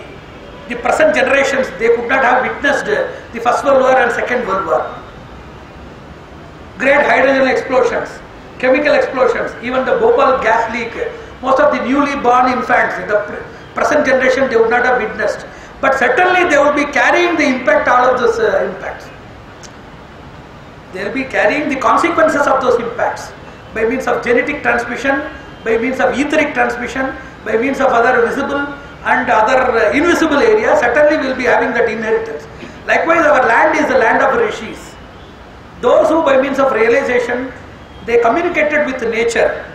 present generations, they could not have witnessed the First World War and Second World War. Great hydrogen explosions, chemical explosions, even the Bhopal gas leak. Most of the newly born infants in the present generation, they would not have witnessed. But certainly they would be carrying the impact, all of those impacts. They will be carrying the consequences of those impacts by means of genetic transmission, by means of etheric transmission, by means of other visible and other invisible areas. Certainly we will be having that inheritance. Likewise, our land is the land of rishis. Those who by means of realization, they communicated with nature,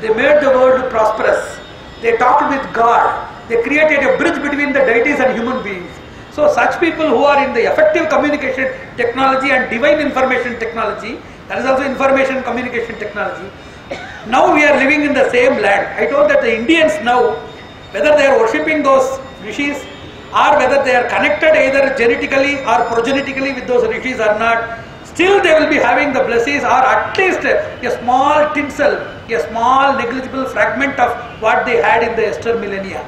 they made the world prosperous, they talked with God, they created a bridge between the deities and human beings. So such people who are in the effective communication technology and divine information technology, that is also information communication technology, now we are living in the same land. I told that the Indians now, whether they are worshipping those rishis or whether they are connected either genetically or progenetically with those rishis or not, still they will be having the blessings, or at least a small tinsel, a small negligible fragment of what they had in the yester millennia.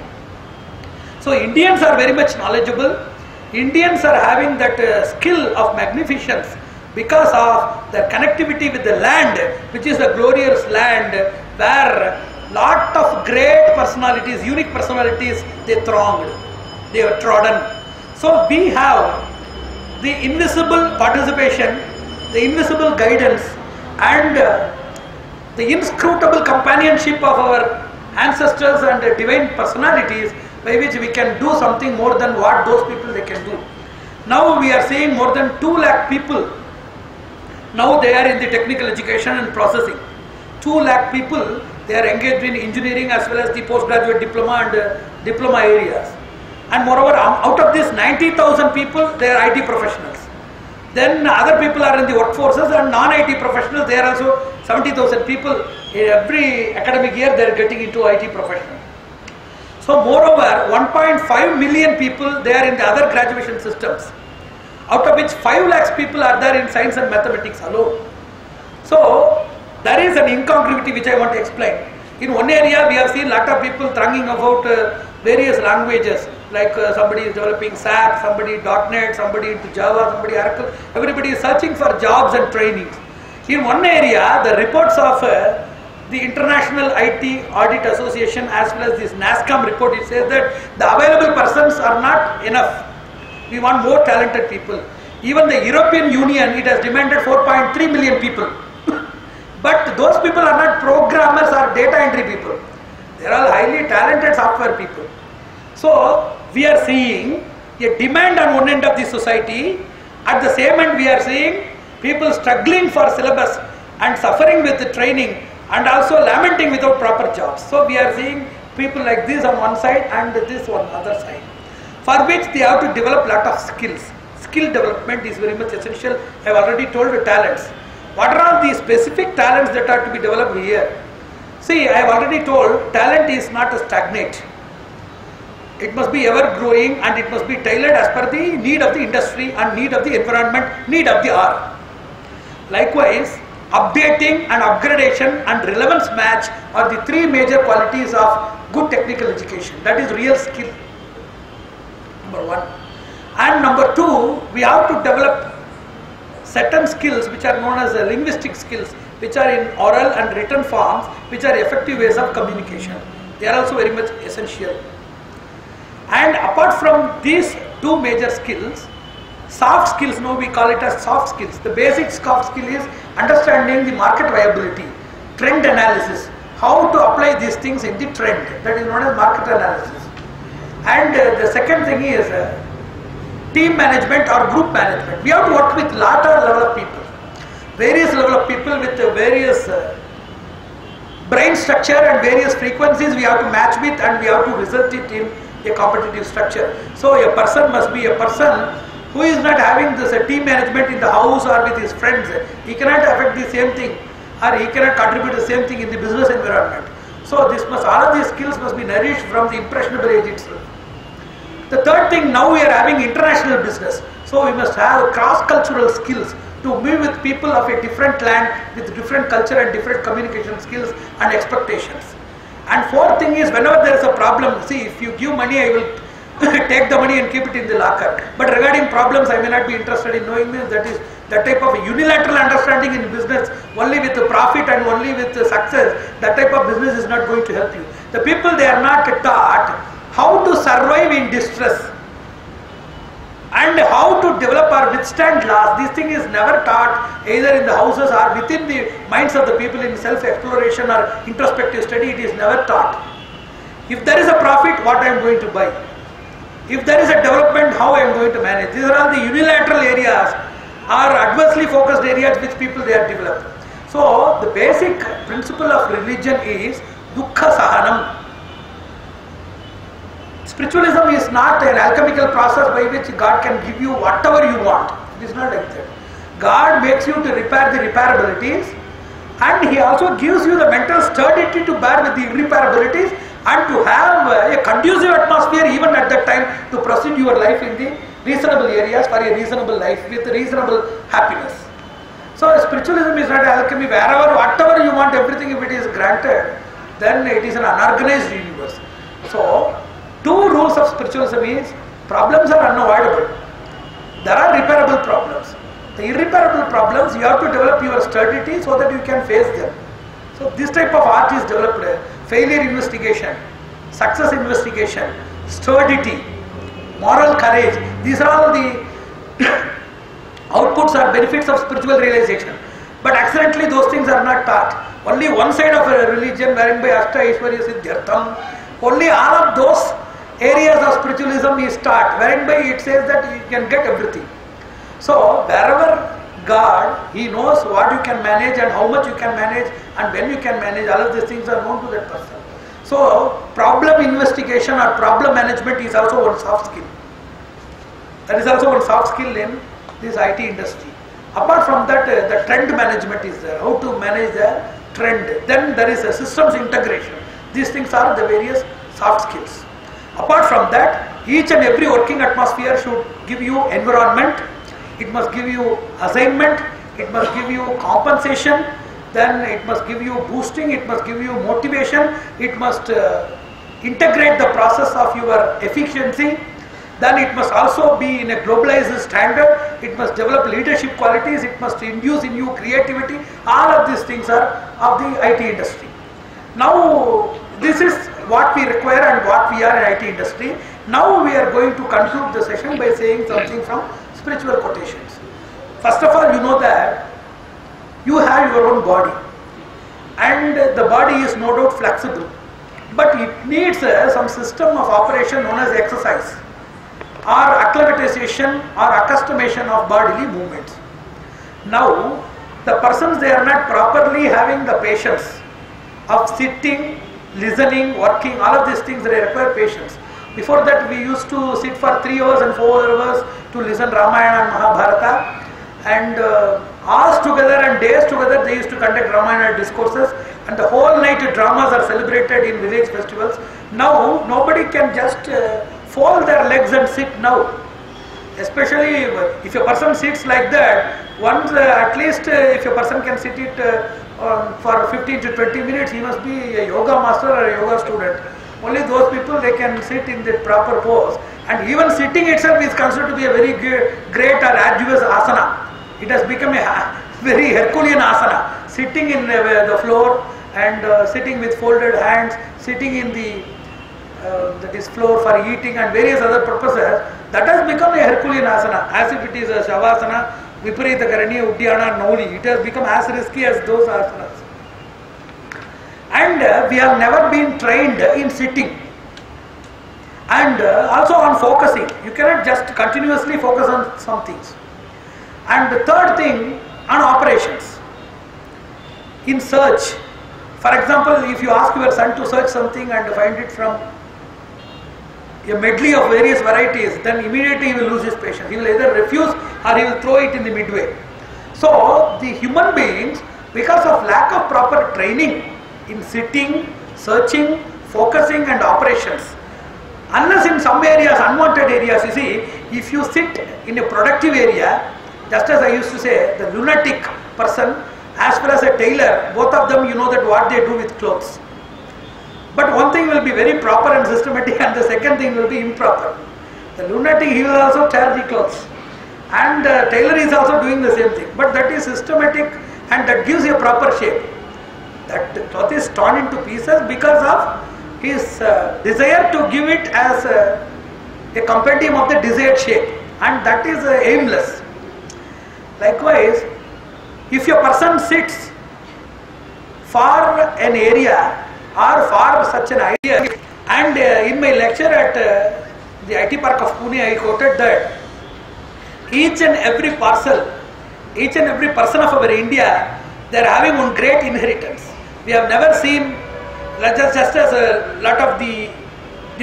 So Indians are very much knowledgeable. Indians are having that skill of magnificence because of their connectivity with the land, which is a glorious land where lot of great personalities, unique personalities, they thronged. they have trodden. So we have the invisible participation, the invisible guidance, and the inscrutable companionship of our ancestors and divine personalities, by which we can do something more than what those people they can do. Now we are seeing more than 2 lakh people. Now they are in the technical education and processing. 2 lakh people, they are engaged in engineering as well as the postgraduate diploma and diploma areas. And moreover, out of this 90,000 people, they are IT professionals. Then other people are in the workforces, and non-IT professionals, they are also 70,000 people. In every academic year, they are getting into IT professional. So moreover, 1.5 million people, they are in the other graduation systems, out of which 5 lakhs people are there in science and mathematics alone. So there is an incongruity which I want to explain. In one area, we have seen lot of people thronging about various languages, like somebody is developing SAP, somebody .NET, somebody into Java, somebody Oracle. Everybody is searching for jobs and trainings. In one area, the reports of the International IT Audit Association as well as this NASSCOM report, it says that the available persons are not enough. We want more talented people. Even the European Union, it has demanded 4.3 million people. But those people are not programmers or data entry people. They are all highly talented software people. So we are seeing a demand on one end of the society. At the same end, we are seeing people struggling for syllabus and suffering with the training, and also lamenting without proper jobs. So we are seeing people like this on one side and this on the other side, for which they have to develop lot of skills. Skill development is very much essential. I have already told the talents. What are all the specific talents that are to be developed here? See, I have already told, talent is not a stagnate. It must be ever growing, and it must be tailored as per the need of the industry and need of the environment, need of the hour. Likewise, updating and upgradation and relevance match are the 3 major qualities of good technical education. That is real skill, number 1. And number 2, we have to develop certain skills which are known as linguistic skills, which are in oral and written forms, which are effective ways of communication. They are also very much essential. And apart from these 2 major skills, soft skills, now we call it as soft skills. The basic soft skill is understanding the market viability, trend analysis, how to apply these things in the trend. That is known as market analysis. And the second thing is team management or group management. We have to work with lot of level of people, various level of people with various brain structure and various frequencies we have to match with, and we have to result it in a competitive structure. So a person must be a person who is not having this team management in the house or with his friends. He cannot affect the same thing, or he cannot contribute the same thing in the business environment. So this must, all of these skills must be nourished from the impressionable age itself. The third thing, now we are having international business. So we must have cross-cultural skills to move with people of a different land with different culture and different communication skills and expectations. And fourth thing is, whenever there is a problem, see, if you give money, I will take the money and keep it in the locker. But regarding problems, I may not be interested in knowing this. That is that type of unilateral understanding in business, only with the profit and only with the success. That type of business is not going to help you. The people, they are not taught how to survive in distress and how to develop or withstand loss. This thing is never taught either in the houses or within the minds of the people in self-exploration or introspective study. It is never taught. If there is a profit, what I am going to buy? If there is a development, how I am going to manage? These are all the unilateral areas or adversely focused areas which people they are developed. So the basic principle of religion is dukkha sahanam. Spiritualism is not an alchemical process by which God can give you whatever you want. It is not like that. God makes you to repair the repairabilities, and He also gives you the mental sturdity to bear with the irreparabilities and to have a conducive atmosphere even at that time to proceed your life in the reasonable areas for a reasonable life with reasonable happiness. So spiritualism is not alchemy. Wherever, whatever you want, everything, if it is granted, then it is an unorganized universe. So 2 rules of spiritualism is, problems are unavoidable. There are repairable problems. The irreparable problems, you have to develop your sturdity so that you can face them. So this type of art is developed. Failure investigation, success investigation, sturdity, moral courage. These are all the outputs or benefits of spiritual realization. But accidentally those things are not taught. Only one side of a religion wherein by Ashta Aishwarya Siddhyartham, only all of those areas of spiritualism is taught, wherein by it says that you can get everything. So wherever God, He knows what you can manage and how much you can manage and when you can manage, all of these things are known to that person. So problem investigation or problem management is also one soft skill. That is also one soft skill in this IT industry. Apart from that, the trend management is there, how to manage the trend. Then there is a systems integration. These things are the various soft skills. Apart from that, each and every working atmosphere should give you environment, it must give you assignment, it must give you compensation, then it must give you boosting, it must give you motivation, it must integrate the process of your efficiency. Then it must also be in a globalized standard, it must develop leadership qualities, it must induce in you creativity. All of these things are of the IT industry. Now this is what we require and what we are in IT industry. Now we are going to conclude the session by saying something from spiritual quotations. First of all, you know that you have your own body and the body is no doubt flexible, but it needs some system of operation known as exercise or acclimatization or accustomation of bodily movements. Now the persons, they are not properly having the patience of sitting, listening, working, all of these things, they require patience. Before that we used to sit for 3 hours and 4 hours to listen Ramayana and Mahabharata, and hours together and days together they used to conduct Ramayana discourses, and the whole night dramas are celebrated in village festivals. Now nobody can just fold their legs and sit now. Especially if a person sits like that, once at least if a person can sit it for 15 to 20 minutes, he must be a yoga master or a yoga student. Only those people, they can sit in the proper pose. And even sitting itself is considered to be a very great or arduous asana. It has become a very Herculean asana. Sitting in the floor and sitting with folded hands, sitting in the that is floor for eating and various other purposes, that has become a Herculean asana, as if it is a Shavasana, Viparita Karani, Uddiyana, Nauli. It has become as risky as those asanas. And we have never been trained in sitting. And also on focusing. You cannot just continuously focus on some things. And the third thing, on operations. In search. For example, if you ask your son to search something and find it from a medley of various varieties, then immediately he will lose his patience. He will either refuse or he will throw it in the midway. So the human beings, because of lack of proper training in sitting, searching, focusing and operations, unless in some areas, unwanted areas, you see, if you sit in a productive area, just as I used to say, the lunatic person as well as a tailor, both of them, you know that what they do with clothes. But one thing will be very proper and systematic and the second thing will be improper. The lunatic, he will also tear the clothes. And the tailor is also doing the same thing. But that is systematic and that gives a proper shape. That cloth is torn into pieces because of his desire to give it as a compendium of the desired shape. And that is aimless. Likewise, if a person sits for an area or for such an idea, and in my lecture at the IT Park of Pune, I quoted that each and every parcel, each and every person of our India, they are having one great inheritance. We have never seen, just as a lot of the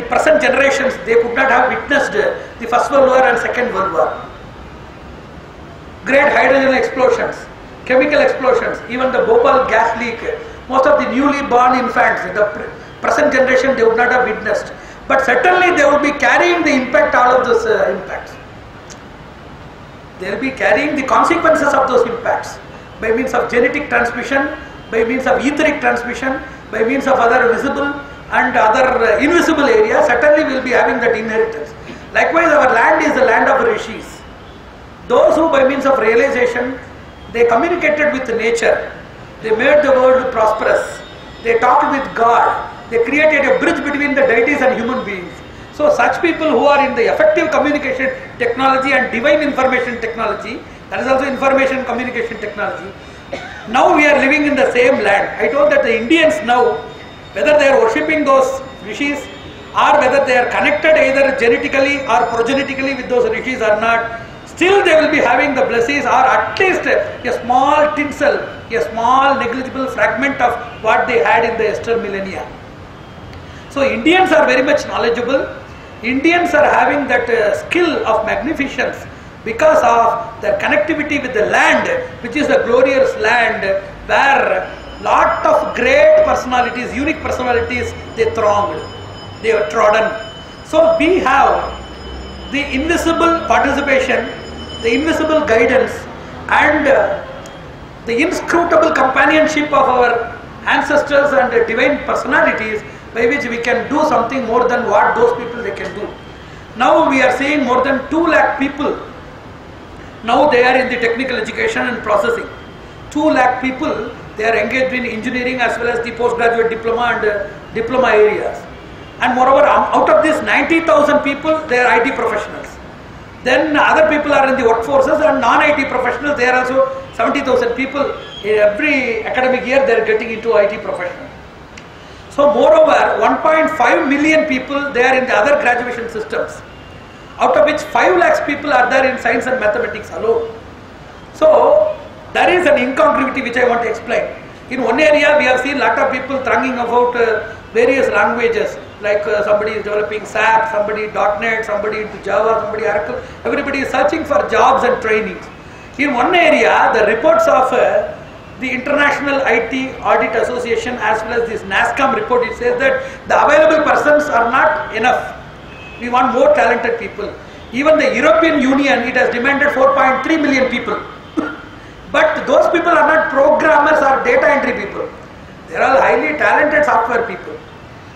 present generations, they could not have witnessed the First World War and Second World War. Great hydrogen explosions, chemical explosions, even the Bhopal gas leak. Most of the newly born infants, the present generation, they would not have witnessed. But certainly they would be carrying the impact, all of those impacts. They will be carrying the consequences of those impacts by means of genetic transmission, by means of etheric transmission, by means of other visible and other invisible areas. Certainly we will be having that inheritance. Likewise, our land is the land of rishis. Those who by means of realization, they communicated with nature. They made the world prosperous. They talked with God. They created a bridge between the deities and human beings. So So such people who are in the effective communication technology and divine information technology, that is also information communication technology. Now we are living in the same land. I told that the Indians now, whether they are worshipping those rishis or whether they are connected either genetically or progenetically with those rishis or not, still they will be having the blessings, or at least a small tinsel, a small negligible fragment of what they had in the yester millennia. So Indians are very much knowledgeable. Indians are having that skill of magnificence because of their connectivity with the land, which is a glorious land where lot of great personalities, unique personalities, they thronged, they were trodden. So we have the invisible participation, the invisible guidance, and the inscrutable companionship of our ancestors and divine personalities, by which we can do something more than what those people they can do. Now we are seeing more than 2 lakh people. Now they are in the technical education and processing. 2 lakh people, they are engaged in engineering as well as the postgraduate diploma and diploma areas. And moreover, out of this 90,000 people, they are IT professionals. Then other people are in the workforces and non-IT professionals. They are also 70,000 people. Every academic year they are getting into IT profession. So moreover, 1.5 million people, they are in the other graduation systems, out of which 5 lakhs people are there in science and mathematics alone. So there is an incongruity which I want to explain. In one area we have seen lot of people thronging about various languages, like somebody is developing SAP, somebody .NET, somebody into Java, somebody Oracle. Everybody is searching for jobs and trainings. In one area, the reports of the International IT Audit Association as well as this NASSCOM report, it says that the available persons are not enough. We want more talented people. Even the European Union, it has demanded 4.3 million people. But those people are not programmers or data entry people. They are all highly talented software people.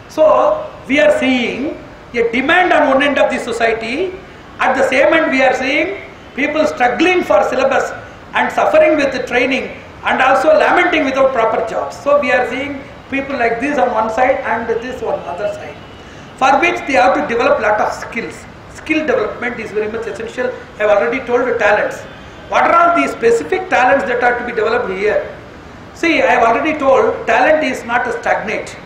So we are seeing a demand on one end of the society. At the same end we are seeing people struggling for syllabus and suffering with the training and also lamenting without proper jobs. So we are seeing people like this on one side and this on other side, for which they have to develop lot of skills. Skill development is very much essential. I have already told the talents. What are all the specific talents that are to be developed here? See, I have already told, talent is not a stagnate.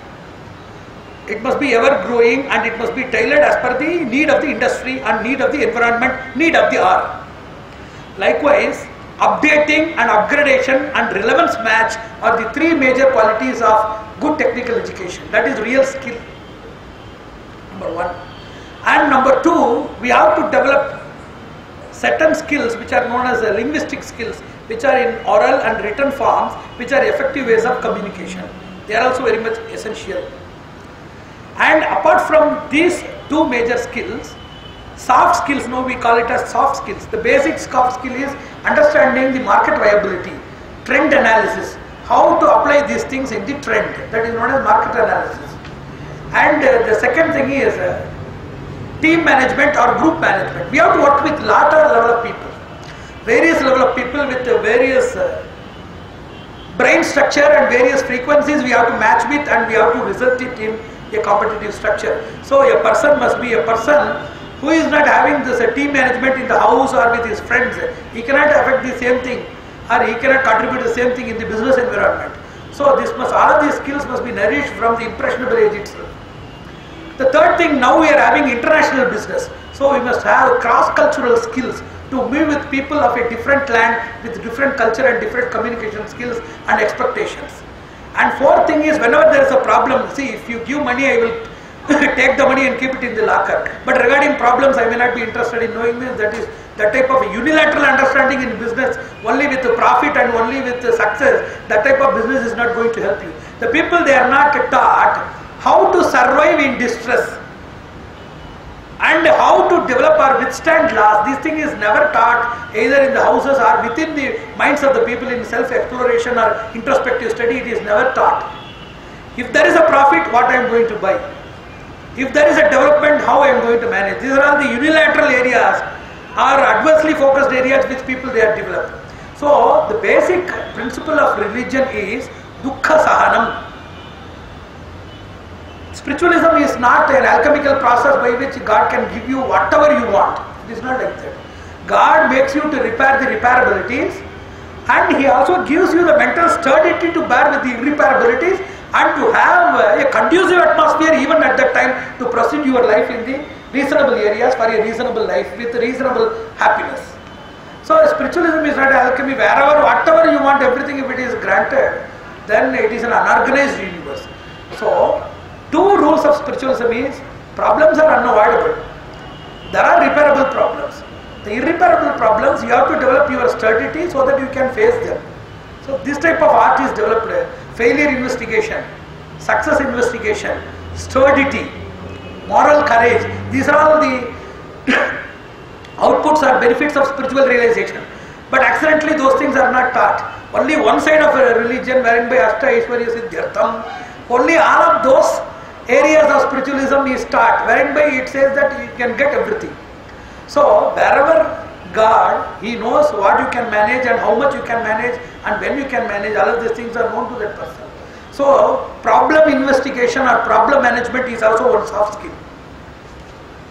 It must be ever growing and it must be tailored as per the need of the industry and need of the environment, need of the hour. Likewise, updating and upgradation and relevance match are the 3 major qualities of good technical education. That is real skill, number 1. And number 2, we have to develop certain skills which are known as linguistic skills, which are in oral and written forms, which are effective ways of communication. They are also very much essential. And apart from these 2 major skills, soft skills, now we call it as soft skills. The basic soft skill is understanding the market viability, trend analysis, how to apply these things in the trend, that is known as market analysis. And the second thing is team management or group management. We have to work with lot of level of people, various level of people with various brain structure and various frequencies we have to match with, and we have to result it in a competitive structure. So a person must be a person who is not having this team management in the house or with his friends. He cannot affect the same thing, or he cannot contribute the same thing in the business environment. So this must, all of these skills must be nourished from the impressionable age itself. The third thing, now we are having international business. So we must have cross-cultural skills to move with people of a different land with different culture and different communication skills and expectations. And fourth thing is, whenever there is a problem, see, if you give money, I will take the money and keep it in the locker. But regarding problems, I may not be interested in knowing this. That is that type of unilateral understanding in business, only with the profit and only with the success. That type of business is not going to help you. The people, they are not taught how to survive in distress and how to develop or withstand loss. This thing is never taught either in the houses or within the minds of the people in self-exploration or introspective study. It is never taught. If there is a profit, what I am going to buy? If there is a development, how I am going to manage? These are all the unilateral areas or adversely focused areas which people they are developed. So the basic principle of religion is dukkha sahanam. Spiritualism is not an alchemical process by which God can give you whatever you want. It is not like that. God makes you to repair the repairabilities, and He also gives you the mental sturdity to bear with the irreparabilities and to have a conducive atmosphere even at that time to proceed your life in the reasonable areas for a reasonable life with reasonable happiness. So spiritualism is not alchemy. Wherever, whatever you want, everything, if it is granted, then it is an unorganized universe. So, two rules of spiritualism is, problems are unavoidable. There are repairable problems. The irreparable problems, you have to develop your sturdity so that you can face them. So this type of art is developed. Failure investigation, success investigation, sturdity, moral courage. These are all the outputs or benefits of spiritual realization. But accidentally those things are not taught. Only one side of a religion, wherein by Ashta Aishwarya Siddhyartham, only all of those areas of spiritualism is taught, wherein by it says that you can get everything. So wherever God, He knows what you can manage and how much you can manage and when you can manage, all of these things are known to that person. So problem investigation or problem management is also one soft skill.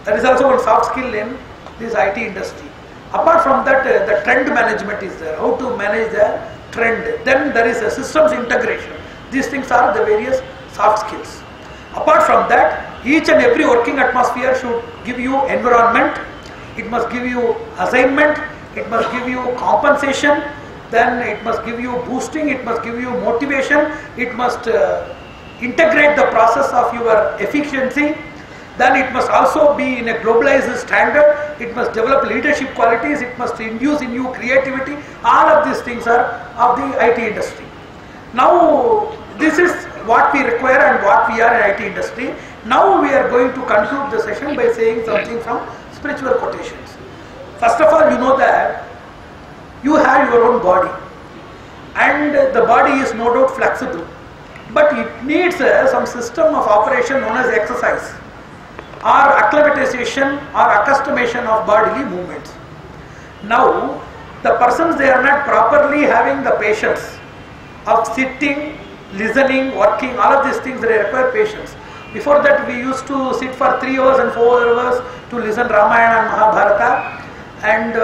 That is also one soft skill in this IT industry. Apart from that, the trend management is there, how to manage the trend. Then there is a systems integration. These things are the various soft skills. Apart from that, each and every working atmosphere should give you environment, it must give you assignment, it must give you compensation, then it must give you boosting, it must give you motivation, it must integrate the process of your efficiency, then it must also be in a globalized standard, it must develop leadership qualities, it must induce in you creativity. All of these things are of the IT industry. Now this is what we require and what we are in IT industry. Now we are going to conclude the session by saying something from spiritual quotations. First of all, you know that you have your own body, and the body is no doubt flexible, but it needs some system of operation known as exercise or acclimatization or accustomation of bodily movements. Now the persons, they are not properly having the patience of sitting, listening, working, all of these things, they require patience. Before that we used to sit for 3 hours and 4 hours to listen Ramayana and Mahabharata, and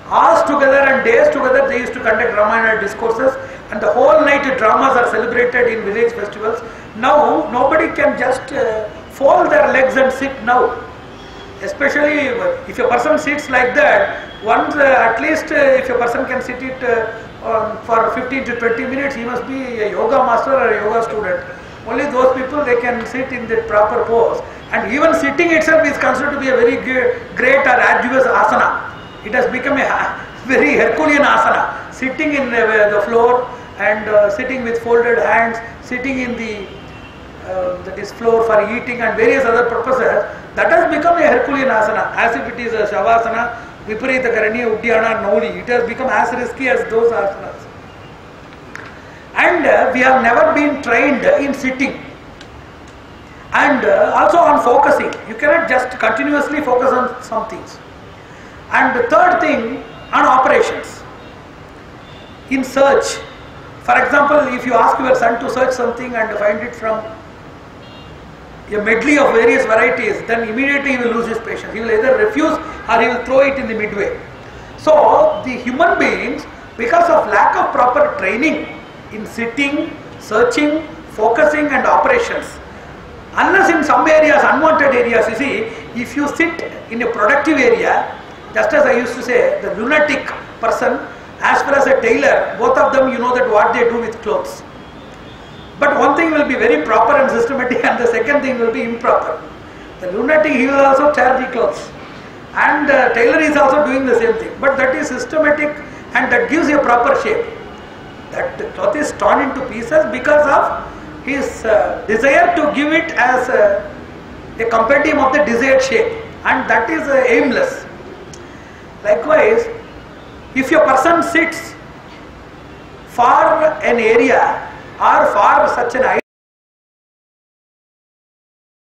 hours together and days together they used to conduct Ramayana discourses, and the whole night dramas are celebrated in village festivals. Now nobody can just fold their legs and sit now. Especially if a person sits like that, once at least if a person can sit it for 15 to 20 minutes, he must be a yoga master or a yoga student. Only those people, they can sit in the proper pose. And even sitting itself is considered to be a very great or arduous asana. It has become a very Herculean asana. Sitting in the floor and sitting with folded hands, sitting in the that is floor for eating and various other purposes, that has become a Herculean asana, as if it is a Shavasana, Viparita Karaniya, Uddiyana, Nauli. It has become as risky as those asanas. And we have never been trained in sitting, and also on focusing. You cannot just continuously focus on some things. And the third thing, on operations. In search, for example, if you ask your son to search something and find it from a medley of various varieties, then immediately he will lose his patience. He will either refuse or he will throw it in the midway. So the human beings, because of lack of proper training in sitting, searching, focusing and operations, unless in some areas, unwanted areas, you see, if you sit in a productive area, just as I used to say, the lunatic person as well as a tailor, both of them, you know that what they do with clothes. But one thing will be very proper and systematic, and the second thing will be improper. The lunatic, he will also tear the clothes, and the tailor is also doing the same thing. But that is systematic and that gives a proper shape. That the cloth is torn into pieces because of his desire to give it as a compendium of the desired shape, and that is aimless. Likewise, if a person sits for an area or for such an idea,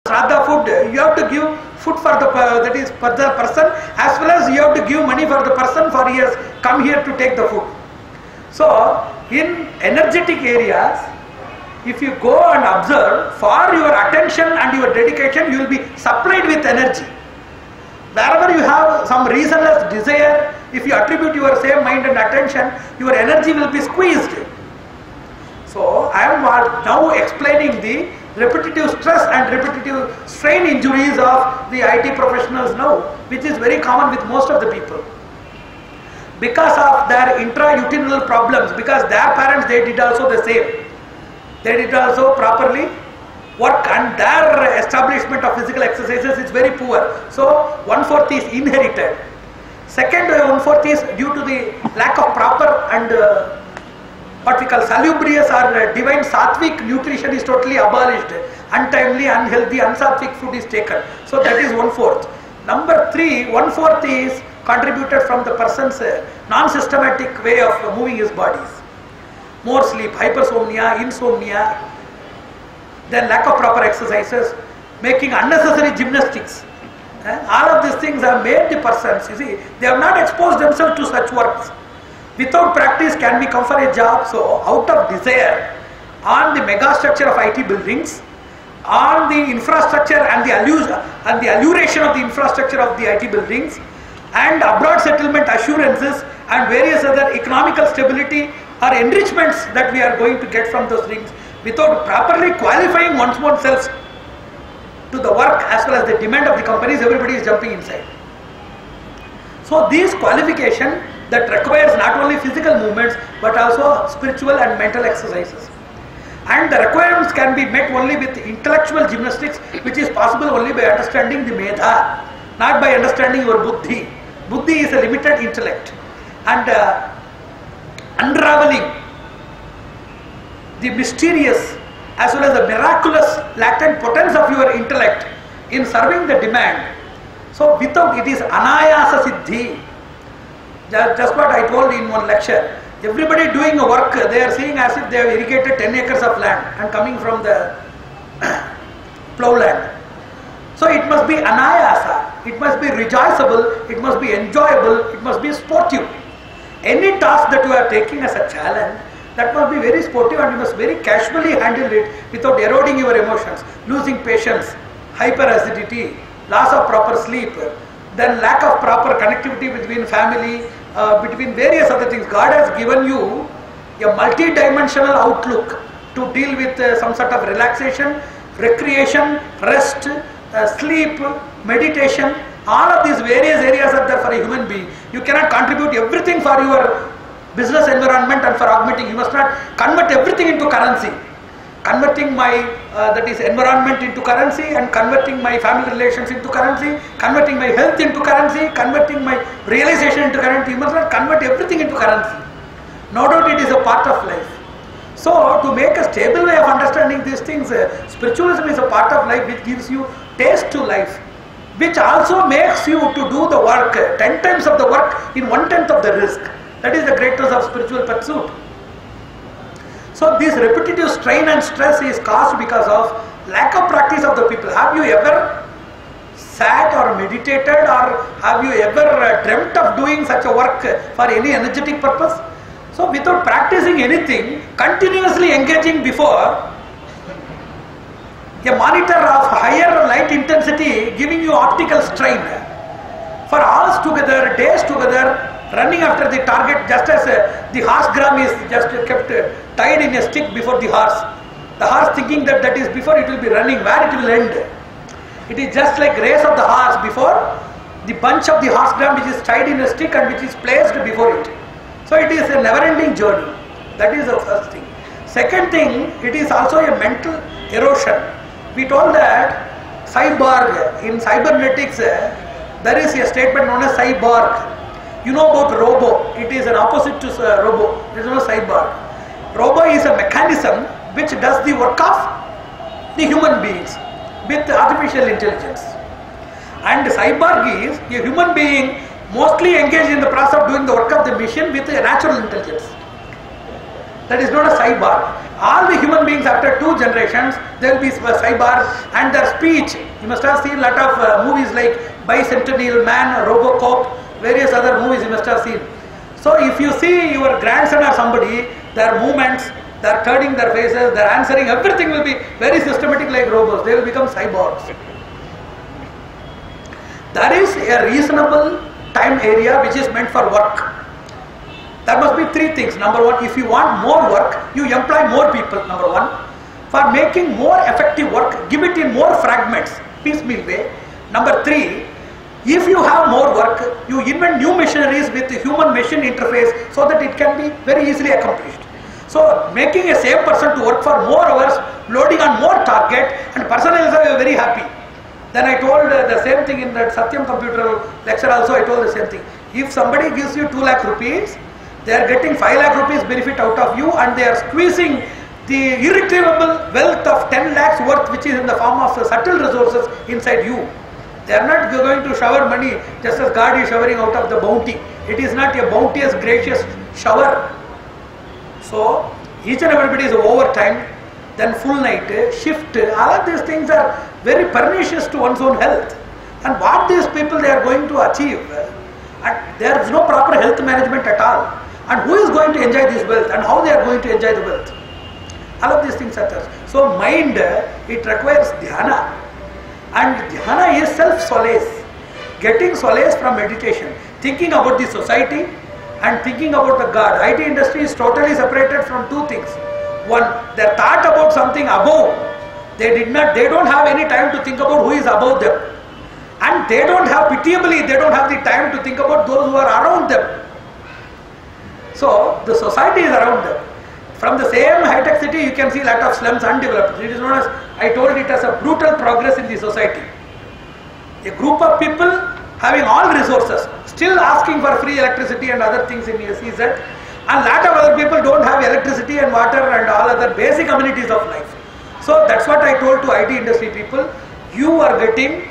Shraddha food, you have to give food for the that is for the person, as well as you have to give money for the person, for he has come here to take the food. So in energetic areas, if you go and observe, for your attention and your dedication, you will be supplied with energy. Wherever you have some reasonless desire, if you attribute your same mind and attention, your energy will be squeezed. So I am now explaining the repetitive stress and repetitive strain injuries of the IT professionals now, which is very common with most of the people. Because of their intrauterine problems, because their parents, they did also the same. They did also properly work, and their establishment of physical exercises is very poor. So 1/4 is inherited. Second 1/4 is due to the lack of proper and what we call salubrious or divine sattvic nutrition is totally abolished. Untimely, unhealthy, unsattvic food is taken. So that is 1/4. Number 3, 1/4 is contributed from the person's non-systematic way of moving his bodies. More sleep, hypersomnia, insomnia, then lack of proper exercises, making unnecessary gymnastics. All of these things have made the persons, you see, they have not exposed themselves to such works. Without practice, can we come for a job? So out of desire on the mega structure of IT buildings, on the infrastructure and the alluration of the infrastructure of the IT buildings, and abroad settlement assurances and various other economical stability or enrichments that we are going to get from those things, without properly qualifying oneself to the work as well as the demand of the companies, everybody is jumping inside. So these qualification that requires not only physical movements but also spiritual and mental exercises. And the requirements can be met only with intellectual gymnastics, which is possible only by understanding the medha, not by understanding your buddhi. Buddhi is a limited intellect, and unraveling the mysterious as well as the miraculous latent potence of your intellect in serving the demand. So without it is anayasa siddhi. Just what I told in one lecture. Everybody doing a work, they are seeing as if they have irrigated 10 acres of land and coming from the plough land. So it must be anayasa, it must be rejoiceable, it must be enjoyable, it must be sportive. Any task that you are taking as a challenge, that must be very sportive, and you must very casually handle it without eroding your emotions, losing patience, hyperacidity, loss of proper sleep, then lack of proper connectivity between family, between various other things. God has given you a multi-dimensional outlook to deal with some sort of relaxation, recreation, rest, sleep, meditation. All of these various areas are there for a human being. You cannot contribute everything for your business environment and for augmenting. You must not convert everything into currency. Converting my that is environment into currency, and converting my family relations into currency, converting my health into currency, converting my realization into currency. You must not convert everything into currency. No doubt it is a part of life. So to make a stable way of understanding these things, spiritualism is a part of life which gives you taste to life, which also makes you to do the work 10 times of the work in 1/10 of the risk. That is the greatness of spiritual pursuit. So this repetitive strain and stress is caused because of lack of practice of the people. Have you ever sat or meditated, or have you ever dreamt of doing such a work for any energetic purpose? So without practicing anything, continuously engaging before a monitor of higher light intensity giving you optical strain. For hours together, days together, running after the target, just as the horse gram is just kept tied in a stick before the horse. The horse thinking that that is before it will be running, where it will end. It is just like race of the horse before the bunch of the horse gram which is tied in a stick and which is placed before it. So it is a never-ending journey. That is the first thing. Second thing, it is also a mental erosion. We told that cyborg, in cybernetics, there is a statement known as cyborg. You know about robo. It is an opposite to robo. There is no cyborg. Robo is a mechanism which does the work of the human beings with artificial intelligence. And cyborg is a human being mostly engaged in the process of doing the work of the machine with a natural intelligence. That is not a cyborg. All the human beings after 2 generations, there will be cyborg, and their speech. You must have seen a lot of movies like Bicentennial Man, Robocop, various other movies you must have seen. So if you see your grandson or somebody, their movements, They are turning their faces, they are answering, everything will be very systematic like robots. They will become cyborgs. There is a reasonable time area which is meant for work. There must be three things. Number one, if you want more work, you employ more people, number one. For making more effective work, give it in more fragments, piecemeal way. Number three, if you have more work, you invent new machineries with human-machine interface so that it can be very easily accomplished. So, making a same person to work for more hours, loading on more target, and person is very happy. Then I told the same thing in that Satyam computer lecture also, I told the same thing. If somebody gives you 2 lakh rupees, they are getting 5 lakh rupees benefit out of you, and they are squeezing the irretrievable wealth of 10 lakhs worth which is in the form of subtle resources inside you. They are not going to shower money just as God is showering out of the bounty. It is not a bounteous, gracious shower. So, each and everybody is overtime, then full night, shift, all of these things are very pernicious to one's own health. And what these people they are going to achieve, and there is no proper health management at all. And who is going to enjoy this wealth and how they are going to enjoy the wealth? All of these things are there. So mind, it requires dhyana. And dhyana is self-solace. Getting solace from meditation. Thinking about the society and thinking about the God. IT industry is totally separated from 2 things. One, they thought about something above. They don't have any time to think about who is above them. And they don't have, pitiably, they don't have the time to think about those who are around them. So, the society is around them. From the same high-tech city, you can see a lot of slums undeveloped. It is known as, I told it as a brutal progress in the society. A group of people having all resources, still asking for free electricity and other things in SEZ, and lot of other people don't have electricity and water and all other basic amenities of life. So that's what I told to IT industry people, you are getting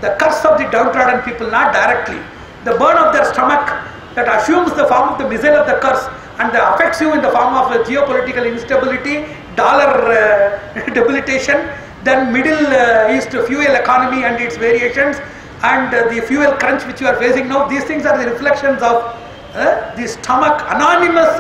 the curse of the downtrodden people, not directly. The burn of their stomach that assumes the form of the missile of the curse and affects you in the form of geopolitical instability, dollar debilitation, then Middle East fuel economy and its variations, and the fuel crunch which you are facing now. These things are the reflections of the stomach, anonymous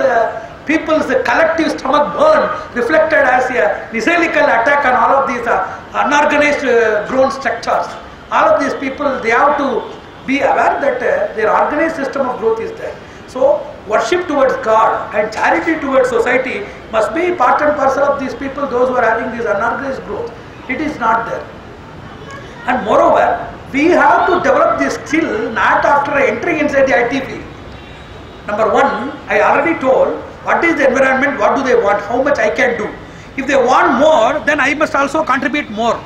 people's collective stomach burn reflected as a missilecal attack on all of these unorganized grown structures. All of these people, they have to be aware that their organized system of growth is there. So, worship towards God and charity towards society must be part and parcel of these people, those who are having this unorganized growth. It is not there. And moreover, we have to develop this skill not after entering inside the IT field. Number one, I already told, what is the environment, what do they want, how much I can do. If they want more, then I must also contribute more.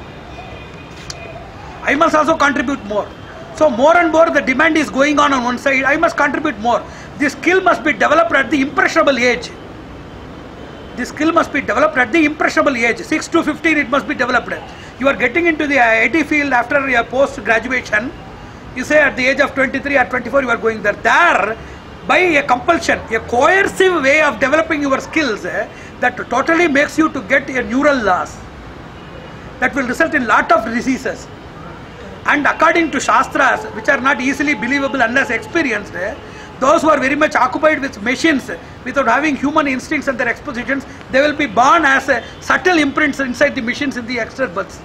I must also contribute more. So more and more the demand is going on one side, I must contribute more. This skill must be developed at the impressionable age. This skill must be developed at the impressionable age. 6 to 15 it must be developed. You are getting into the IT field after your post-graduation. You say at the age of 23 or 24 you are going there. There, by a compulsion, a coercive way of developing your skills that totally makes you to get a neural loss. That will result in lot of diseases. And according to Shastras, which are not easily believable unless experienced, those who are very much occupied with machines without having human instincts and their expositions, they will be born as subtle imprints inside the machines in the extra births.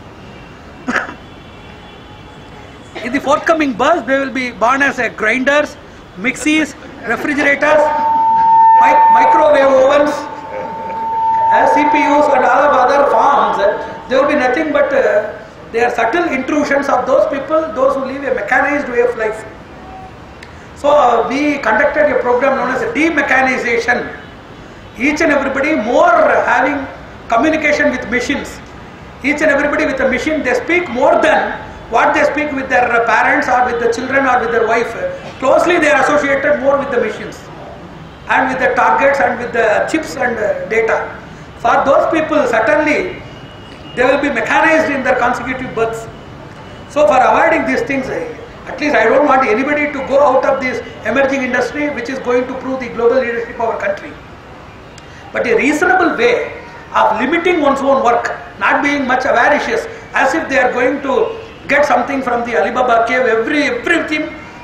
In the forthcoming births, they will be born as grinders, mixies, refrigerators, microwave ovens, CPUs and all of other forms. There will be nothing but they are subtle intrusions of those people, those who live a mechanized way of life. So we conducted a program known as demechanization. Each and everybody more having communication with machines. Each and everybody with a machine, they speak more than what they speak with their parents or with the children or with their wife. Closely they are associated more with the machines and with the targets and with the chips and data. For those people, certainly they will be mechanized in their consecutive births. So for avoiding these things, at least I don't want anybody to go out of this emerging industry which is going to prove the global leadership of our country. But a reasonable way of limiting one's own work, not being much avaricious, as if they are going to get something from the Alibaba cave, everything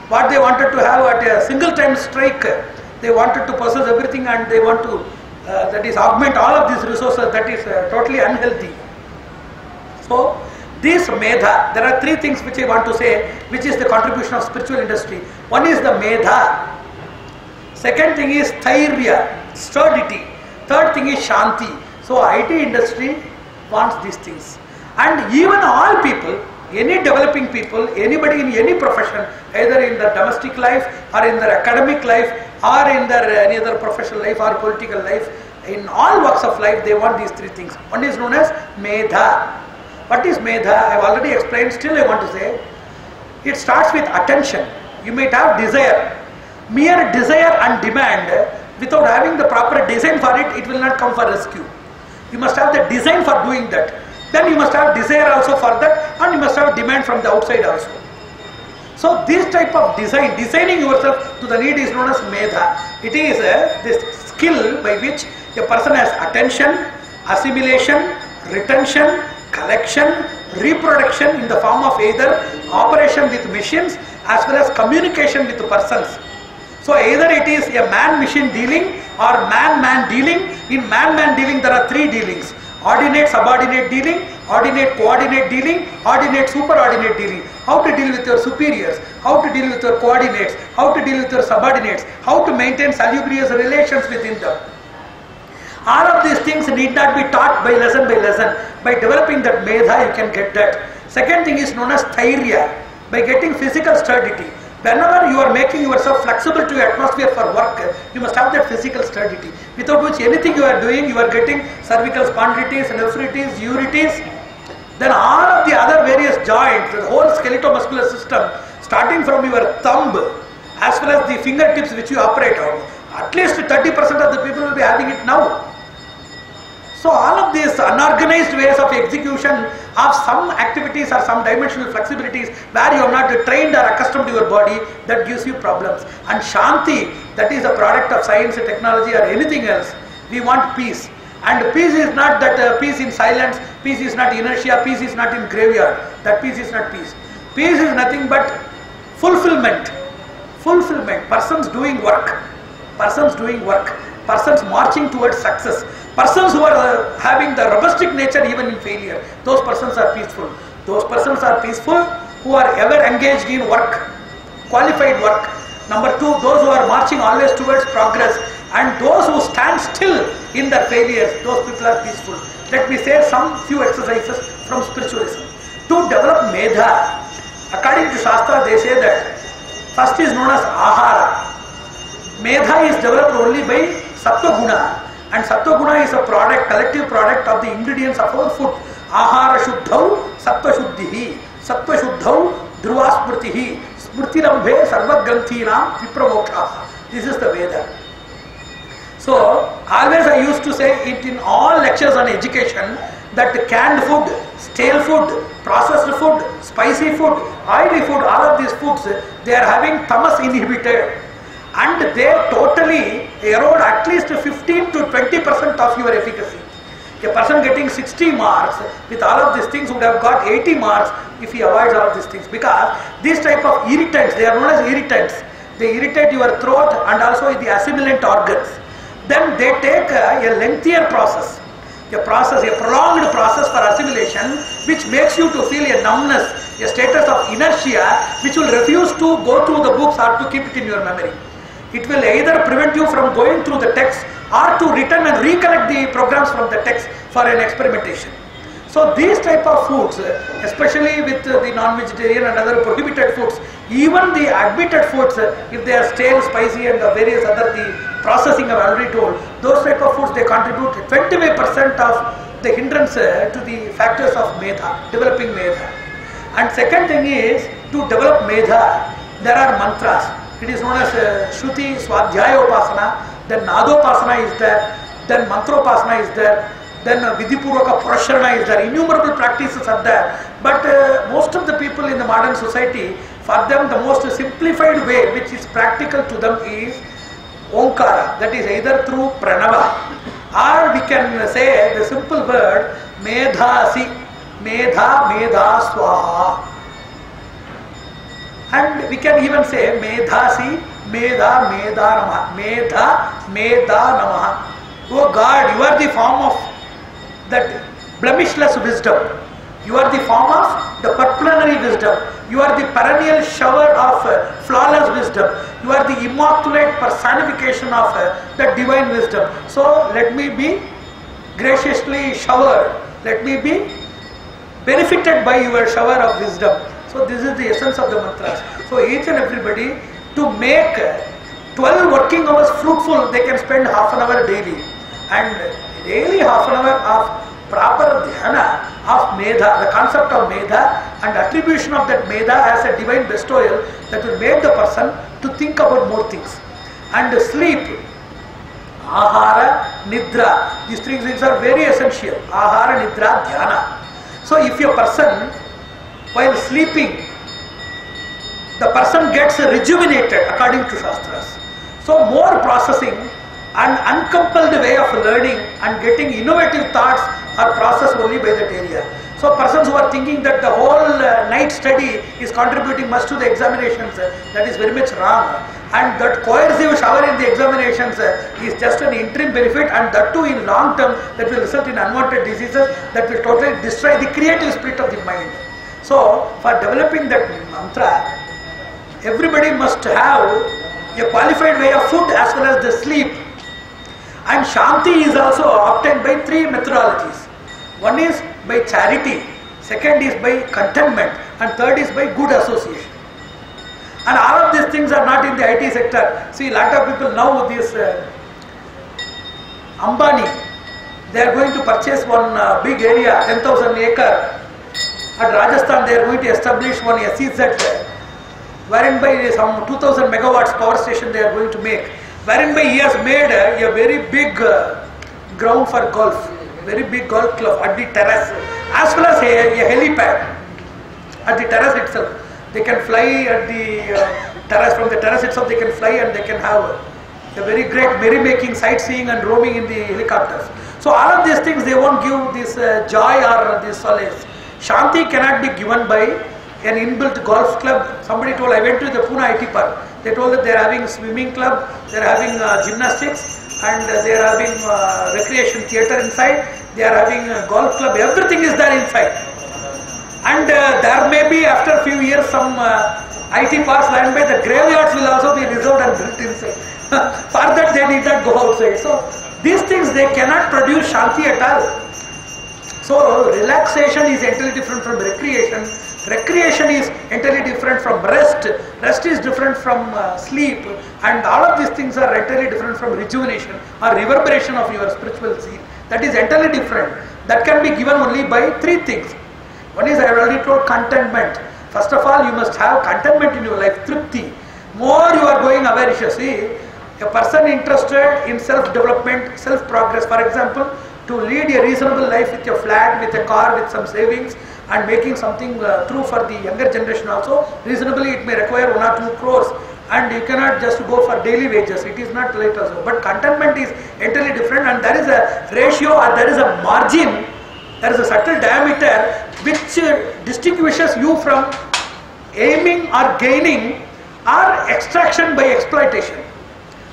what they wanted to have at a single time strike, they wanted to possess everything and they want to that is augment all of these resources, that is totally unhealthy. So this medha, there are three things which I want to say, which is the contribution of spiritual industry. One is the medha. Second thing is thairya, sturdity. Third thing is shanti. So IT industry wants these things. And even all people, any developing people, anybody in any profession, either in their domestic life or in their academic life or in their any other professional life or political life, in all walks of life, they want these three things. One is known as medha. What is medha? I have already explained, still I want to say, it starts with attention. You might have desire. Mere desire and demand, without having the proper design for it, it will not come for rescue. You must have the design for doing that. Then you must have desire also for that, and you must have demand from the outside also. So this type of designing yourself to the need is known as medha. It is this skill by which a person has attention, assimilation, retention, collection, reproduction in the form of either operation with machines as well as communication with persons. So either it is a man-machine dealing or man-man dealing. In man-man dealing there are three dealings: ordinate-subordinate dealing, ordinate-coordinate dealing, ordinate-superordinate dealing. How to deal with your superiors, how to deal with your coordinates, how to deal with your subordinates, how to maintain salubrious relations within them. All of these things need not be taught by lesson by lesson. By developing that medha, you can get that. Second thing is known as thairya. By getting physical sturdity. Whenever you are making yourself flexible to your atmosphere for work, you must have that physical sturdity. Without which anything you are doing, you are getting cervical spondylitis, nephritis, uritis. Then all of the other various joints, the whole skeletal-muscular system, starting from your thumb as well as the fingertips which you operate on, at least 30% of the people will be having it now. So all of these unorganized ways of execution of some activities or some dimensional flexibilities where you are not trained or accustomed to your body, that gives you problems. And shanti, that is a product of science, technology or anything else. We want peace. And peace is not that peace in silence, peace is not inertia, peace is not in graveyard. That peace is not peace. Peace is nothing but fulfillment. Fulfillment. Persons doing work. Persons doing work. Persons marching towards success. Persons who are having the robustic nature even in failure. Those persons are peaceful. Those persons are peaceful who are ever engaged in work. Qualified work. Number two, those who are marching always towards progress. And those who stand still in their failures, those people are peaceful. Let me say some few exercises from spiritualism. To develop medha, according to Shastra, they say that first is known as ahara. Medha is developed only by sattva guna. And sattva guna is a product, collective product of the ingredients of our food. Ahara shuddhau, sattva shuddhihi. Sattva shuddhau, dhruva smritihi. Smritirambhe sarva granthinam vipramoksha. This is the Veda. So, always I used to say it in all lectures on education that canned food, stale food, processed food, spicy food, oily food, all of these foods, they are having tamas inhibited. And they totally erode at least 15 to 20% of your efficacy. A person getting 60 marks with all of these things would have got 80 marks if he avoids all of these things. Because these type of irritants, they are known as irritants. They irritate your throat and also the assimilant organs. Then they take a lengthier process. A prolonged process for assimilation, which makes you to feel a numbness, a status of inertia, which will refuse to go through the books or to keep it in your memory. It will either prevent you from going through the text or to return and recollect the programs from the text for an experimentation. So these type of foods, especially with the non-vegetarian and other prohibited foods, even the admitted foods, if they are stale, spicy and various other the processing I have already told, those type of foods they contribute 25% of the hindrance to the factors of medha, developing medha. And second thing is, to develop medha, there are mantras. It is known as Shruti Swadhyaya Upasana, then Nadopasana is there, then Mantropasana is there, then Vidhipurvaka Prasharana is there, innumerable practices are there. But most of the people in the modern society, for them the most simplified way which is practical to them is Omkara, that is either through Pranava, or we can say the simple word Medhasi, Medha, Medha, Swaha. And we can even say Medhasi, Medha, Medha, Namaha. Medha, Medha, Namaha. Oh God, you are the form of that blemishless wisdom. You are the form of the plenary wisdom. You are the perennial shower of flawless wisdom. You are the immaculate personification of the divine wisdom. So let me be graciously showered. Let me be benefited by your shower of wisdom. So this is the essence of the mantras. So each and everybody, to make 12 working hours fruitful, they can spend half an hour daily. And daily half an hour of proper dhyana of medha, the concept of medha and attribution of that medha as a divine bestowal that will make the person to think about more things. And sleep, ahara, nidra, these three things are very essential. Ahara, nidra, dhyana. So if a person, while sleeping, the person gets rejuvenated according to Shastras. So more processing and uncompelled way of learning and getting innovative thoughts are processed only by that area. So persons who are thinking that the whole night study is contributing much to the examinations, that is very much wrong. And that coercive shower in the examinations is just an interim benefit, and that too in long term that will result in unwanted diseases that will totally destroy the creative spirit of the mind. So for developing that mantra, everybody must have a qualified way of food as well as the sleep. And Shanti is also obtained by three methodologies. One is by charity, second is by contentment, and third is by good association. And all of these things are not in the IT sector. See, a lot of people now, this Ambani, they are going to purchase one big area, 10,000 acre. At Rajasthan, they are going to establish one SEZ, wherein by some 2,000 megawatts power station they are going to make. Wherein by he has made a very big ground for golf, very big golf club at the terrace, as well as a helipad at the terrace itself. They can fly at the terrace, from the terrace itself they can fly, and they can have a very great merrymaking, sightseeing and roaming in the helicopters. So all of these things, they won't give this joy or this solace. Shanti cannot be given by an inbuilt golf club. Somebody told, I went to the Pune IT Park. They told that they are having swimming club, they are having gymnastics, and they are having recreation theatre inside, they are having a golf club, everything is there inside. And there may be after a few years some IT parks wherein by the graveyards will also be reserved and built inside. For that they need not go outside. So these things, they cannot produce Shanti at all. So relaxation is entirely different from recreation. Recreation is entirely different from rest. Rest is different from sleep. And all of these things are entirely different from rejuvenation or reverberation of your spiritual zeal. That is entirely different. That can be given only by three things. One is, I have already told, contentment. First of all, you must have contentment in your life, tripti. More you are going avaricious. See, a person interested in self-development, self-progress, for example, to lead a reasonable life with a flat, with a car, with some savings, and making something true for the younger generation also. Reasonably, it may require 1 or 2 crores, and you cannot just go for daily wages. It is not like so. But contentment is entirely different, and there is a ratio, or there is a margin, there is a subtle diameter which distinguishes you from aiming or gaining or extraction by exploitation.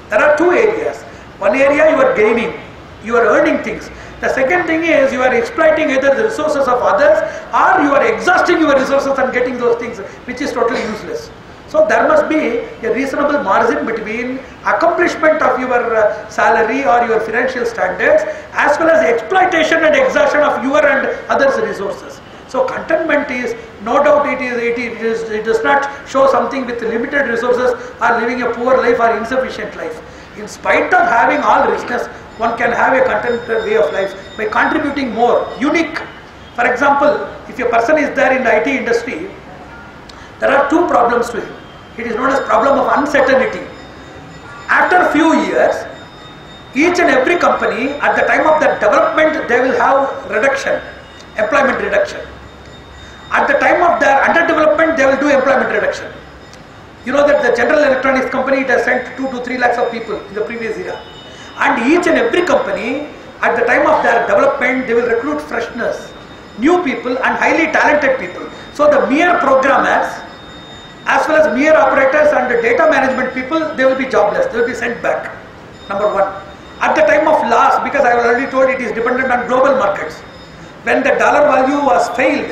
There are two areas. One area you are gaining, you are earning things. The second thing is you are exploiting either the resources of others or you are exhausting your resources and getting those things, which is totally useless. So there must be a reasonable margin between accomplishment of your salary or your financial standards as well as exploitation and exhaustion of your and others' resources. So contentment is, no doubt it does not show something with limited resources or living a poor life or insufficient life. In spite of having all richness, one can have a contented way of life by contributing more, unique. For example, if a person is there in the IT industry, there are two problems to him. It is known as problem of uncertainty. After a few years, each and every company at the time of their development, they will have reduction, employment reduction. At the time of their underdevelopment, they will do employment reduction. You know that the General Electronics company, it has sent 2 to 3 lakhs of people in the previous era. And each and every company, at the time of their development, they will recruit freshness, new people and highly talented people. So the mere programmers, as well as mere operators and data management people, they will be jobless, they will be sent back, number one. At the time of loss, because I have already told it is dependent on global markets, when the dollar value was failed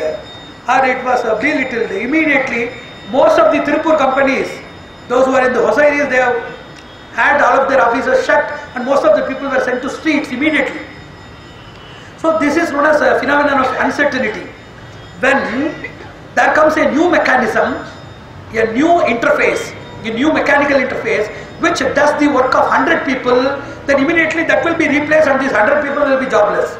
or it was belittled, immediately most of the Tirupur companies, those who are in the Hosieries, they have had all of their offices shut and most of the people were sent to streets immediately. So this is known as a phenomenon of uncertainty. When there comes a new mechanism, a new interface, a new mechanical interface which does the work of 100 people, then immediately that will be replaced and these 100 people will be jobless.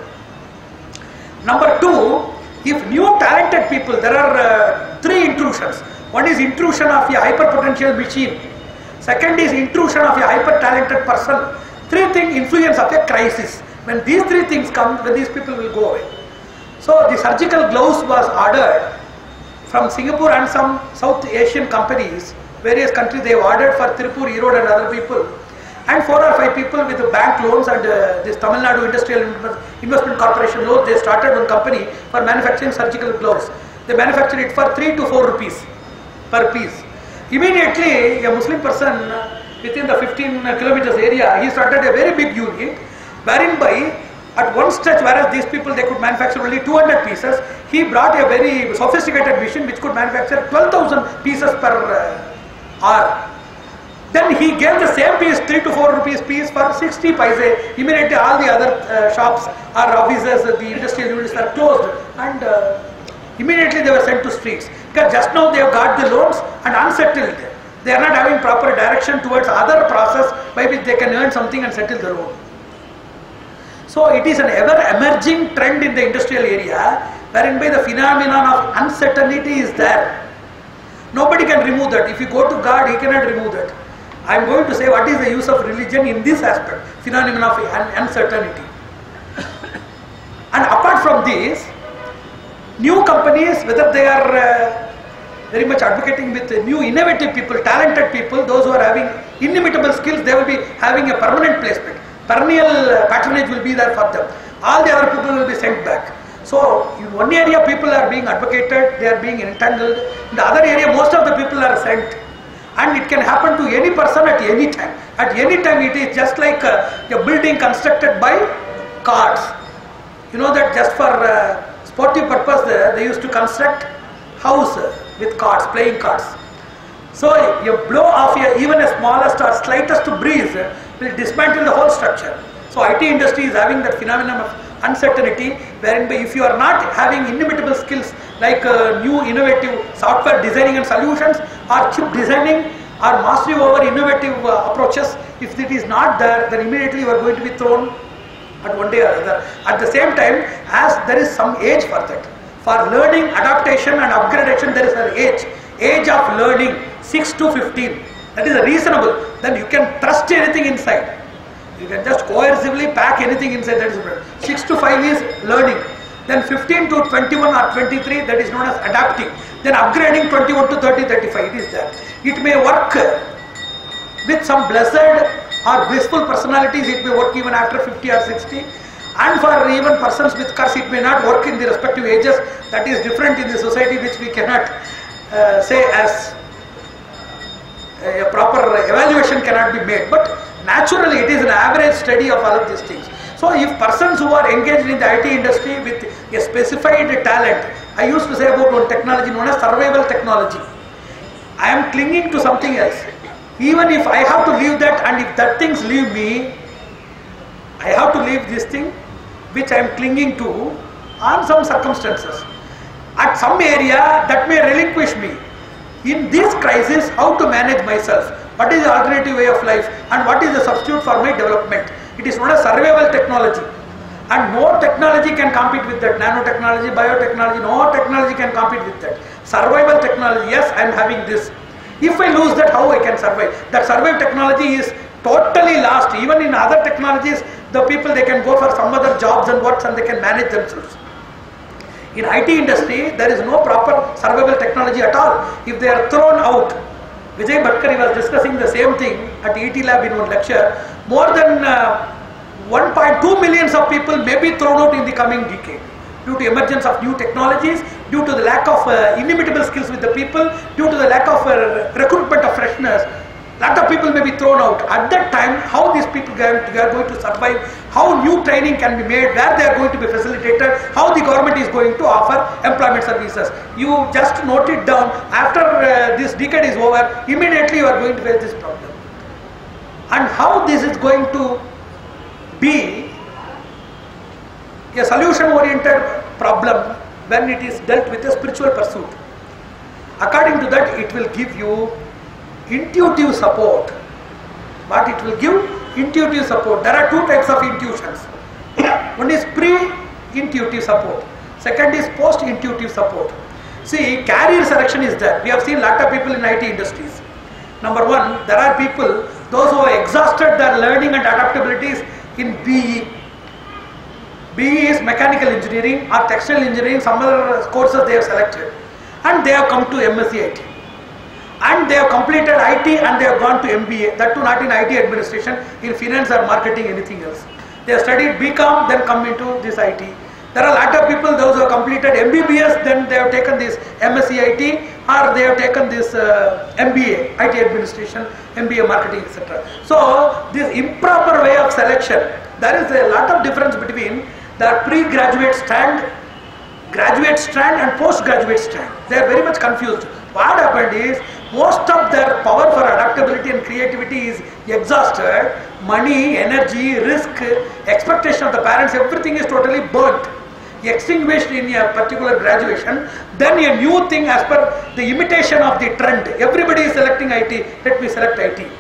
Number two, if new talented people, there are three intrusions. One is intrusion of a hyperpotential machine. Second is intrusion of a hyper-talented person. Three things influence of a crisis. When these three things come, then these people will go away. So the surgical gloves was ordered from Singapore and some South Asian companies, various countries they have ordered for Tirupur, Erode and other people. And 4 or 5 people with bank loans and this Tamil Nadu Industrial Investment Corporation loans, they started one company for manufacturing surgical gloves. They manufactured it for 3 to 4 rupees per piece. Immediately, a Muslim person within the 15 kilometers area, he started a very big unit, wherein by at one stretch, whereas these people they could manufacture only 200 pieces, he brought a very sophisticated machine which could manufacture 12,000 pieces per hour. Then he gave the same piece, 3 to 4 rupees piece for 60 paise. Immediately all the other shops or offices, the industrial units were closed and immediately they were sent to streets. Because just now they have got the loans and unsettled. They are not having proper direction towards other process by which they can earn something and settle the loan. So it is an ever emerging trend in the industrial area wherein by the phenomenon of uncertainty is there. Nobody can remove that. If you go to God, He cannot remove that. I am going to say what is the use of religion in this aspect, phenomenon of uncertainty. And apart from this, new companies, whether they are very much advocating with new innovative people, talented people, those who are having inimitable skills, they will be having a permanent placement. Perennial patronage will be there for them. All the other people will be sent back. So in one area people are being advocated, they are being entangled. In the other area most of the people are sent. And it can happen to any person at any time. At any time it is just like a building constructed by cards. You know that just for sportive purpose they used to construct house with cards, playing cards. So a blow of even a smallest or slightest breeze will dismantle the whole structure. So IT industry is having that phenomenon of uncertainty wherein if you are not having inimitable skills like new innovative software designing and solutions or chip designing or mastery over innovative approaches, if it is not there, then immediately you are going to be thrown at one day or other. At the same time, as there is some age for that. For learning, adaptation and upgradation, there is an age of learning 6 to 15. That is reasonable. Then you can trust anything inside. You can just coercively pack anything inside. That is different. 6 to 5 is learning. Then 15 to 21 or 23, that is known as adapting. Then upgrading 21 to 30, 35, it is that. It may work with some blessed or blissful personalities, it may work even after 50 or 60. And for even persons with curse, it may not work in the respective ages. That is different in the society, which we cannot say as a proper evaluation cannot be made. But naturally, it is an average study of all of these things. So if persons who are engaged in the IT industry with a specified talent, I used to say about one technology known as survival technology. I am clinging to something else. Even if I have to leave that and if that things leave me, I have to leave this thing which I am clinging to on some circumstances. At some area that may relinquish me. In this crisis, how to manage myself? What is the alternative way of life and what is the substitute for my development? It is not a survival technology. And no technology can compete with that. Nanotechnology, biotechnology, no technology can compete with that. Survival technology, yes, I am having this. If I lose that, how I can survive? That survival technology is totally lost. Even in other technologies, the people, they can go for some other jobs and works and they can manage themselves. In IT industry, there is no proper survival technology at all. If they are thrown out, Vijay Bhatkar was discussing the same thing at ET Lab in one lecture. More than 1.2 million of people may be thrown out in the coming decade due to emergence of new technologies, due to the lack of inimitable skills with the people, due to the lack of recruitment of freshness. Lot of people may be thrown out. At that time, how these people are going to survive, how new training can be made, where they are going to be facilitated, how the government is going to offer employment services. You just note it down. After this decade is over, immediately you are going to face this problem. And how this is going to be a solution-oriented problem when it is dealt with a spiritual pursuit. According to that, it will give you intuitive support. What it will give? Intuitive support. There are two types of intuitions. One is pre-intuitive support. Second is post-intuitive support. See, career selection is there. We have seen a lot of people in IT industries. Number one, there are people, those who have exhausted their learning and adaptabilities in BE. BE is mechanical engineering or textile engineering, some other courses they have selected. And they have come to MSc IT. And they have completed IT and they have gone to MBA, that too not in IT administration, in finance or marketing, anything else. They have studied BCom, then come into this IT. There are a lot of people, those who have completed MBBS, then they have taken this MSc IT, or they have taken this MBA, IT administration, MBA marketing, etc. So, this improper way of selection, there is a lot of difference between the pre-graduate strand, graduate strand and post-graduate strand. They are very much confused. What happened is, most of their power for adaptability and creativity is exhausted. Money, energy, risk, expectation of the parents, everything is totally burnt, extinguished in a particular graduation. Then a new thing as per the imitation of the trend. Everybody is selecting IT, let me select IT.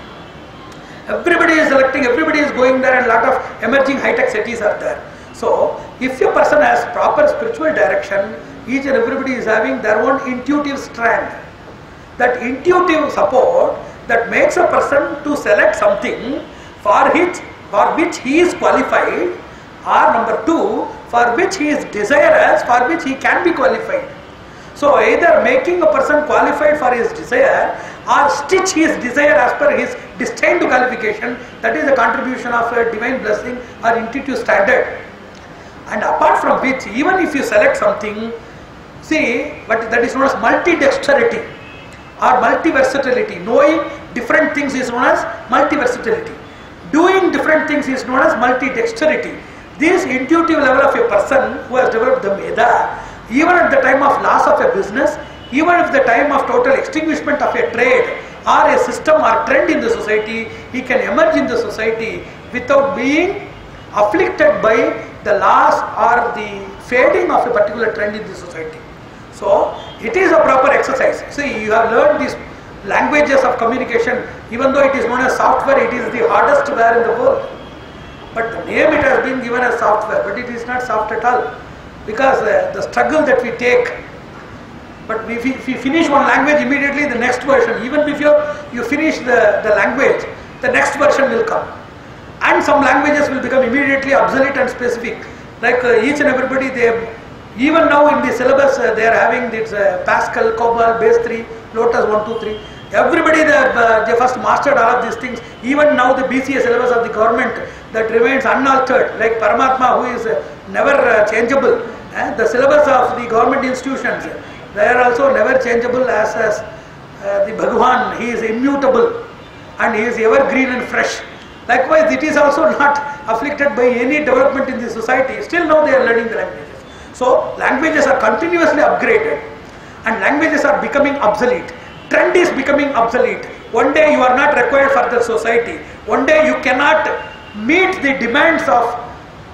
Everybody is selecting, everybody is going there, and a lot of emerging high-tech cities are there. So, if a person has proper spiritual direction, each and everybody is having their own intuitive strand. That intuitive support that makes a person to select something for which he is qualified, or number two, for which he is desirous, for which he can be qualified. So either making a person qualified for his desire or stitch his desire as per his destined qualification, that is the contribution of a divine blessing or intuitive standard. And apart from which, even if you select something, see, but that is known as multi-dexterity or multi-versatility. Knowing different things is known as multi-versatility. Doing different things is known as multi-dexterity. This intuitive level of a person who has developed the Meda, even at the time of loss of a business, even at the time of total extinguishment of a trade or a system or trend in the society, he can emerge in the society without being afflicted by the loss or the fading of a particular trend in the society. So, it is a proper exercise. See, you have learned these languages of communication, even though it is known as software, it is the hardest ware in the world. But the name it has been given as software, but it is not soft at all. Because the struggle that we take, but if we finish one language, immediately the next version, even before you finish the language, the next version will come. And some languages will become immediately obsolete and specific. Like each and everybody, even now in the syllabus, they are having this Pascal, COBOL, Base 3, Lotus 1, 2, 3. Everybody, they first mastered all of these things. Even now the BCA syllabus of the government that remains unaltered, like Paramatma, who is never changeable. The syllabus of the government institutions, they are also never changeable as the Bhagwan. He is immutable and he is evergreen and fresh. Likewise, it is also not afflicted by any development in the society. Still now they are learning the languages. So, languages are continuously upgraded and languages are becoming obsolete. Trend is becoming obsolete. One day you are not required for the society. One day you cannot meet the demands of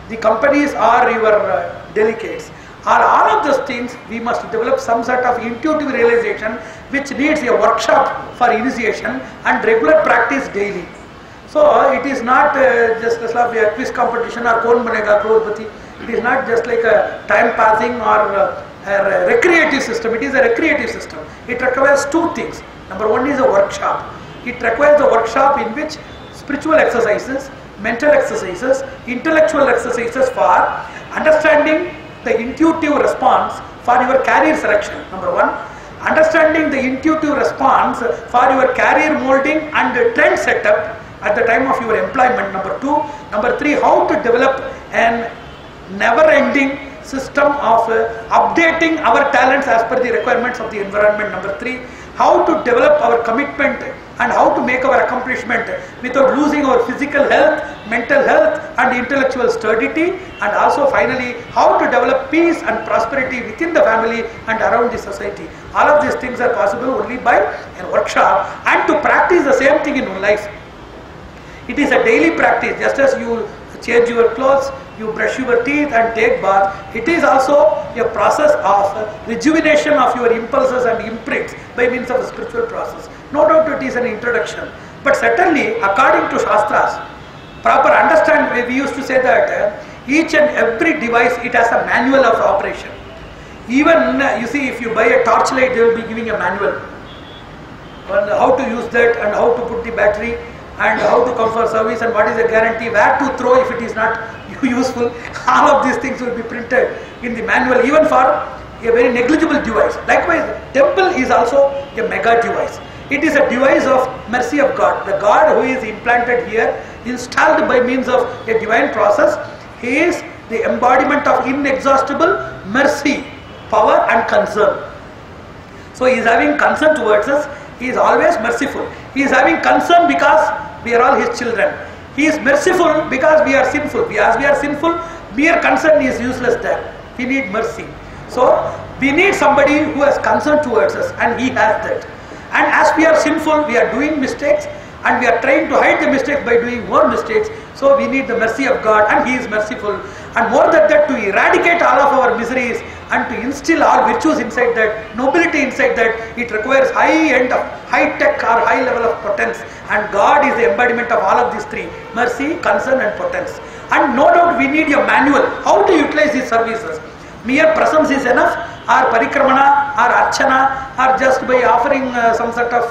the companies or your delegates. All of those things, we must develop some sort of intuitive realization which needs a workshop for initiation and regular practice daily. So it is not just like a quiz competition or Kaun Banega Crorepati. It is not just like a time passing or a recreative system. It is a recreative system. It requires two things. Number one is a workshop. It requires a workshop in which spiritual exercises, mental exercises, intellectual exercises for understanding the intuitive response for your career selection. Number one, understanding the intuitive response for your career molding and trend setup at the time of your employment. Number two. Number three, how to develop an never-ending system of updating our talents as per the requirements of the environment. Number 3, how to develop our commitment and how to make our accomplishment without losing our physical health, mental health and intellectual sturdity, and also finally how to develop peace and prosperity within the family and around the society. All of these things are possible only by a workshop, and to practice the same thing in life. It is a daily practice. Just as you change your clothes, you brush your teeth and take bath, it is also a process of rejuvenation of your impulses and imprints by means of a spiritual process. No doubt it is an introduction, but certainly according to Shastras, proper understand, we used to say that each and every device, it has a manual of operation. Even you see, if you buy a torchlight, they will be giving a manual on how to use that and how to put the battery and how to come for service and what is the guarantee, where to throw if it is not useful. All of these things will be printed in the manual, even for a very negligible device. Likewise, temple is also a mega device. It is a device of mercy of God. The God who is implanted here, installed by means of a divine process, he is the embodiment of inexhaustible mercy, power and concern. So he is having concern towards us. He is always merciful. He is having concern because we are all his children. He is merciful because we are sinful. As we are sinful, mere concern is useless there. We need mercy. So we need somebody who has concern towards us, and he has that. And as we are sinful, we are doing mistakes and we are trying to hide the mistakes by doing more mistakes. So we need the mercy of God, and he is merciful. And more than that, to eradicate all of our miseries and to instill all virtues inside that, nobility inside that, it requires high tech or high level of potence. And God is the embodiment of all of these three: mercy, concern and potence. And no doubt we need a manual how to utilize these services. Mere presence is enough, or parikramana, or archana, or just by offering some sort of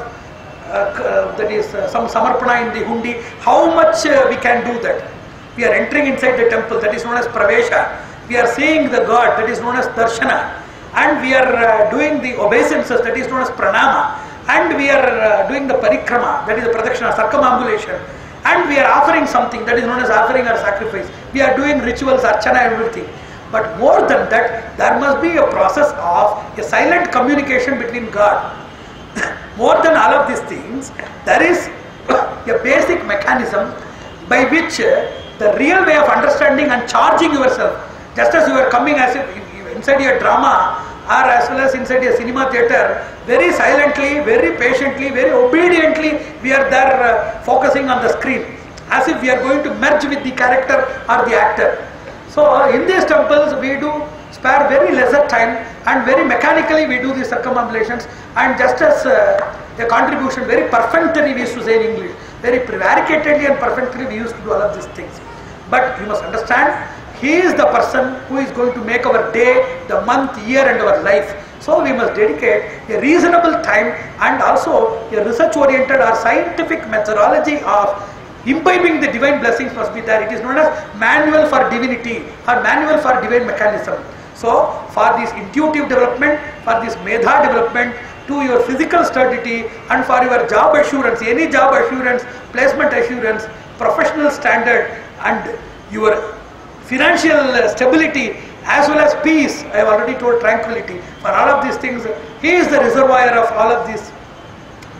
some samarpana in the hundi. How much we can do that? We are entering inside the temple, that is known as pravesha. We are seeing the God, that is known as darshana. And we are doing the obeisances, that is known as pranama. And we are doing the parikrama, that is the pradakshina, circumambulation. And we are offering something, that is known as offering or sacrifice. We are doing rituals, archana, everything. But more than that, there must be a process of a silent communication between God. More than all of these things, there is a basic mechanism by which the real way of understanding and charging yourself, just as you are coming as if inside your drama or as well as inside a cinema theatre, very silently, very patiently, very obediently, we are there focusing on the screen, as if we are going to merge with the character or the actor. So in these temples we do spare very lesser time, and very mechanically we do the circumambulations, and just as a contribution, very perfunctory we used to say in English, very prevaricatedly and perfunctory we used to do all of these things. But you must understand, he is the person who is going to make our day, the month, year and our life. So we must dedicate a reasonable time, and also a research oriented or scientific methodology of imbibing the divine blessings must be there. It is known as manual for divinity or manual for divine mechanism. So for this intuitive development, for this medha development, to your physical sturdity, and for your job assurance, any job assurance, placement assurance, professional standard, and your financial stability, as well as peace, I have already told tranquility. For all of these things, he is the reservoir of all of these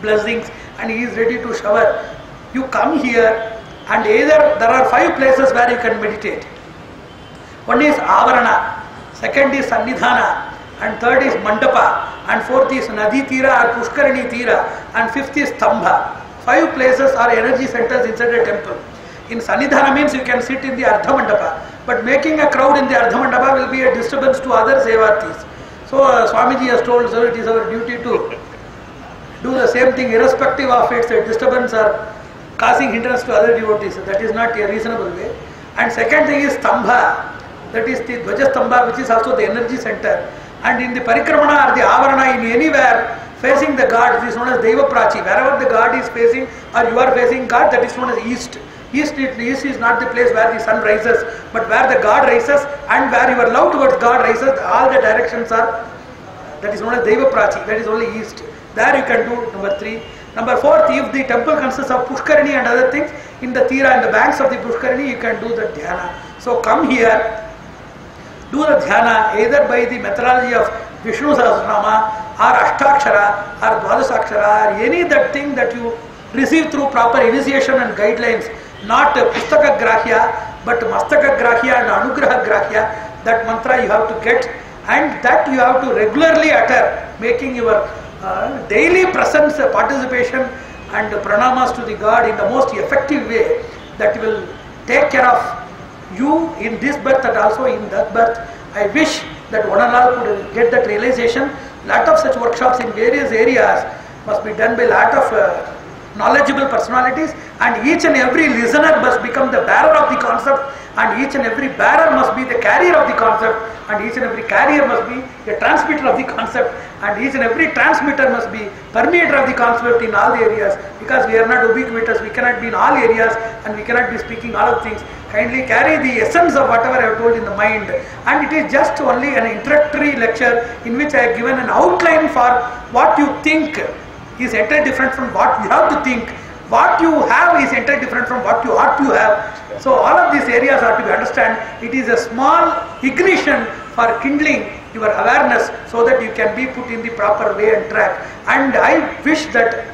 blessings, and he is ready to shower. You come here, and either there are 5 places where you can meditate. One is Avarana, second is Sannidhana, and third is Mandapa, and fourth is Nadi Tira or Pushkarani Tira, and fifth is Stambha. 5 places are energy centers inside a temple. In Sannidhana means you can sit in the Ardha Mandapa, but making a crowd in the Ardha Mandapa will be a disturbance to other Sevartis. So Swamiji has told, so it is our duty to do the same thing irrespective of its disturbance or causing hindrance to other devotees. That is not a reasonable way. And second thing is Stambha, that is the Dvaja Stambha, which is also the energy center. And in the Parikramana or the Avarana, in anywhere facing the God, it is known as Deva Prachi. Wherever the God is facing or you are facing God, that is known as East. East is not the place where the sun rises, but where the God rises, and where your love towards God rises, all the directions are, that is known as Deva Prachi, that is only East. There you can do number 3. Number 4, if the temple consists of Pushkarani and other things, in the Tira and the banks of the Pushkarani, you can do the Dhyana. So come here, do the dhyana either by the methodology of Vishnu Sahasranama or Ashtakshara or Dwadasakshara or any that thing that you receive through proper initiation and guidelines, not Pustaka Grahya but Mastaka Grahya and Anugraha Grahya. That mantra you have to get, and that you have to regularly utter, making your daily presence, participation and pranamas to the God in the most effective way that will take care of you in this birth and also in that birth. I wish that one and all could get that realization. Lot of such workshops in various areas must be done by lot of knowledgeable personalities, and each and every listener must become the bearer of the concept, and each and every bearer must be the carrier of the concept, and each and every carrier must be a transmitter of the concept, and each and every transmitter must be permeator of the concept in all the areas, because we are not ubiquitous, we cannot be in all areas and we cannot be speaking all of things. Kindly carry the essence of whatever I have told in the mind, and it is just only an introductory lecture in which I have given an outline for what you think is entirely different from what you have to think. What you have is entirely different from what you ought to have. So all of these areas are to be understood. It is a small ignition for kindling your awareness so that you can be put in the proper way and track. And I wish that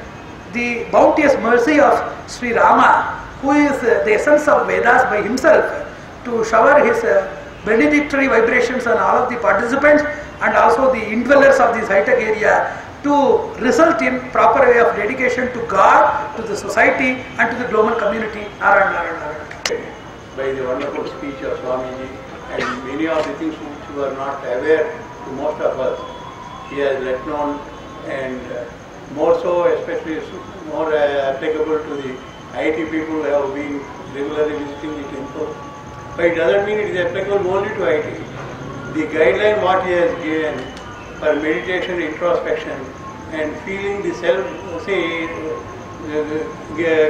the bounteous mercy of Sri Rama, who is the essence of Vedas by himself, to shower his benedictory vibrations on all of the participants and also the indwellers of this high-tech area, to result in proper way of dedication to God, to the society and to the global community. Narayan, Narayan, Narayan. By the wonderful speech of Swamiji and many of the things which were not aware to most of us, he has let known, and more so, especially more applicable to the IT people who have been regularly visiting the temple. But it doesn't mean it is applicable only to IT. The guideline what he has given for meditation, introspection, and feeling the self,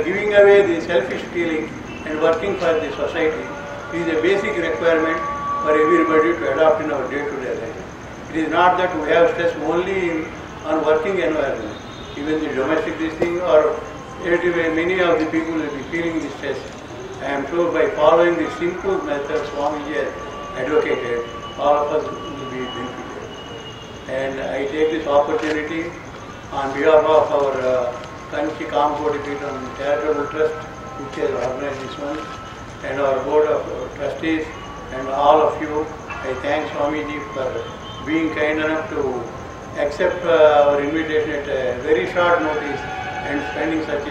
giving away the selfish feeling and working for the society is a basic requirement for everybody to adopt in our day-to-day life. It is not that we have stress only on working environment. Even the domestic this thing or many of the people will be feeling the stress. I am sure by following the simple method Swamiji has advocated, all of us will be benefited. And I take this opportunity on behalf of our Kanchi Kamakoti Peetham Charitable Trust, which has organized this one, and our Board of Trustees and all of you. I thank Swamiji for being kind enough to accept our invitation at a very short notice and spending such a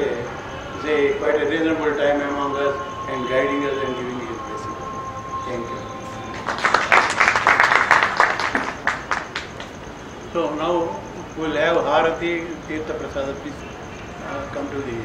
quite a reasonable time among us and guiding us and giving his blessing. Thank you. So now we will have Harati Tirtha Prasada. Please come to the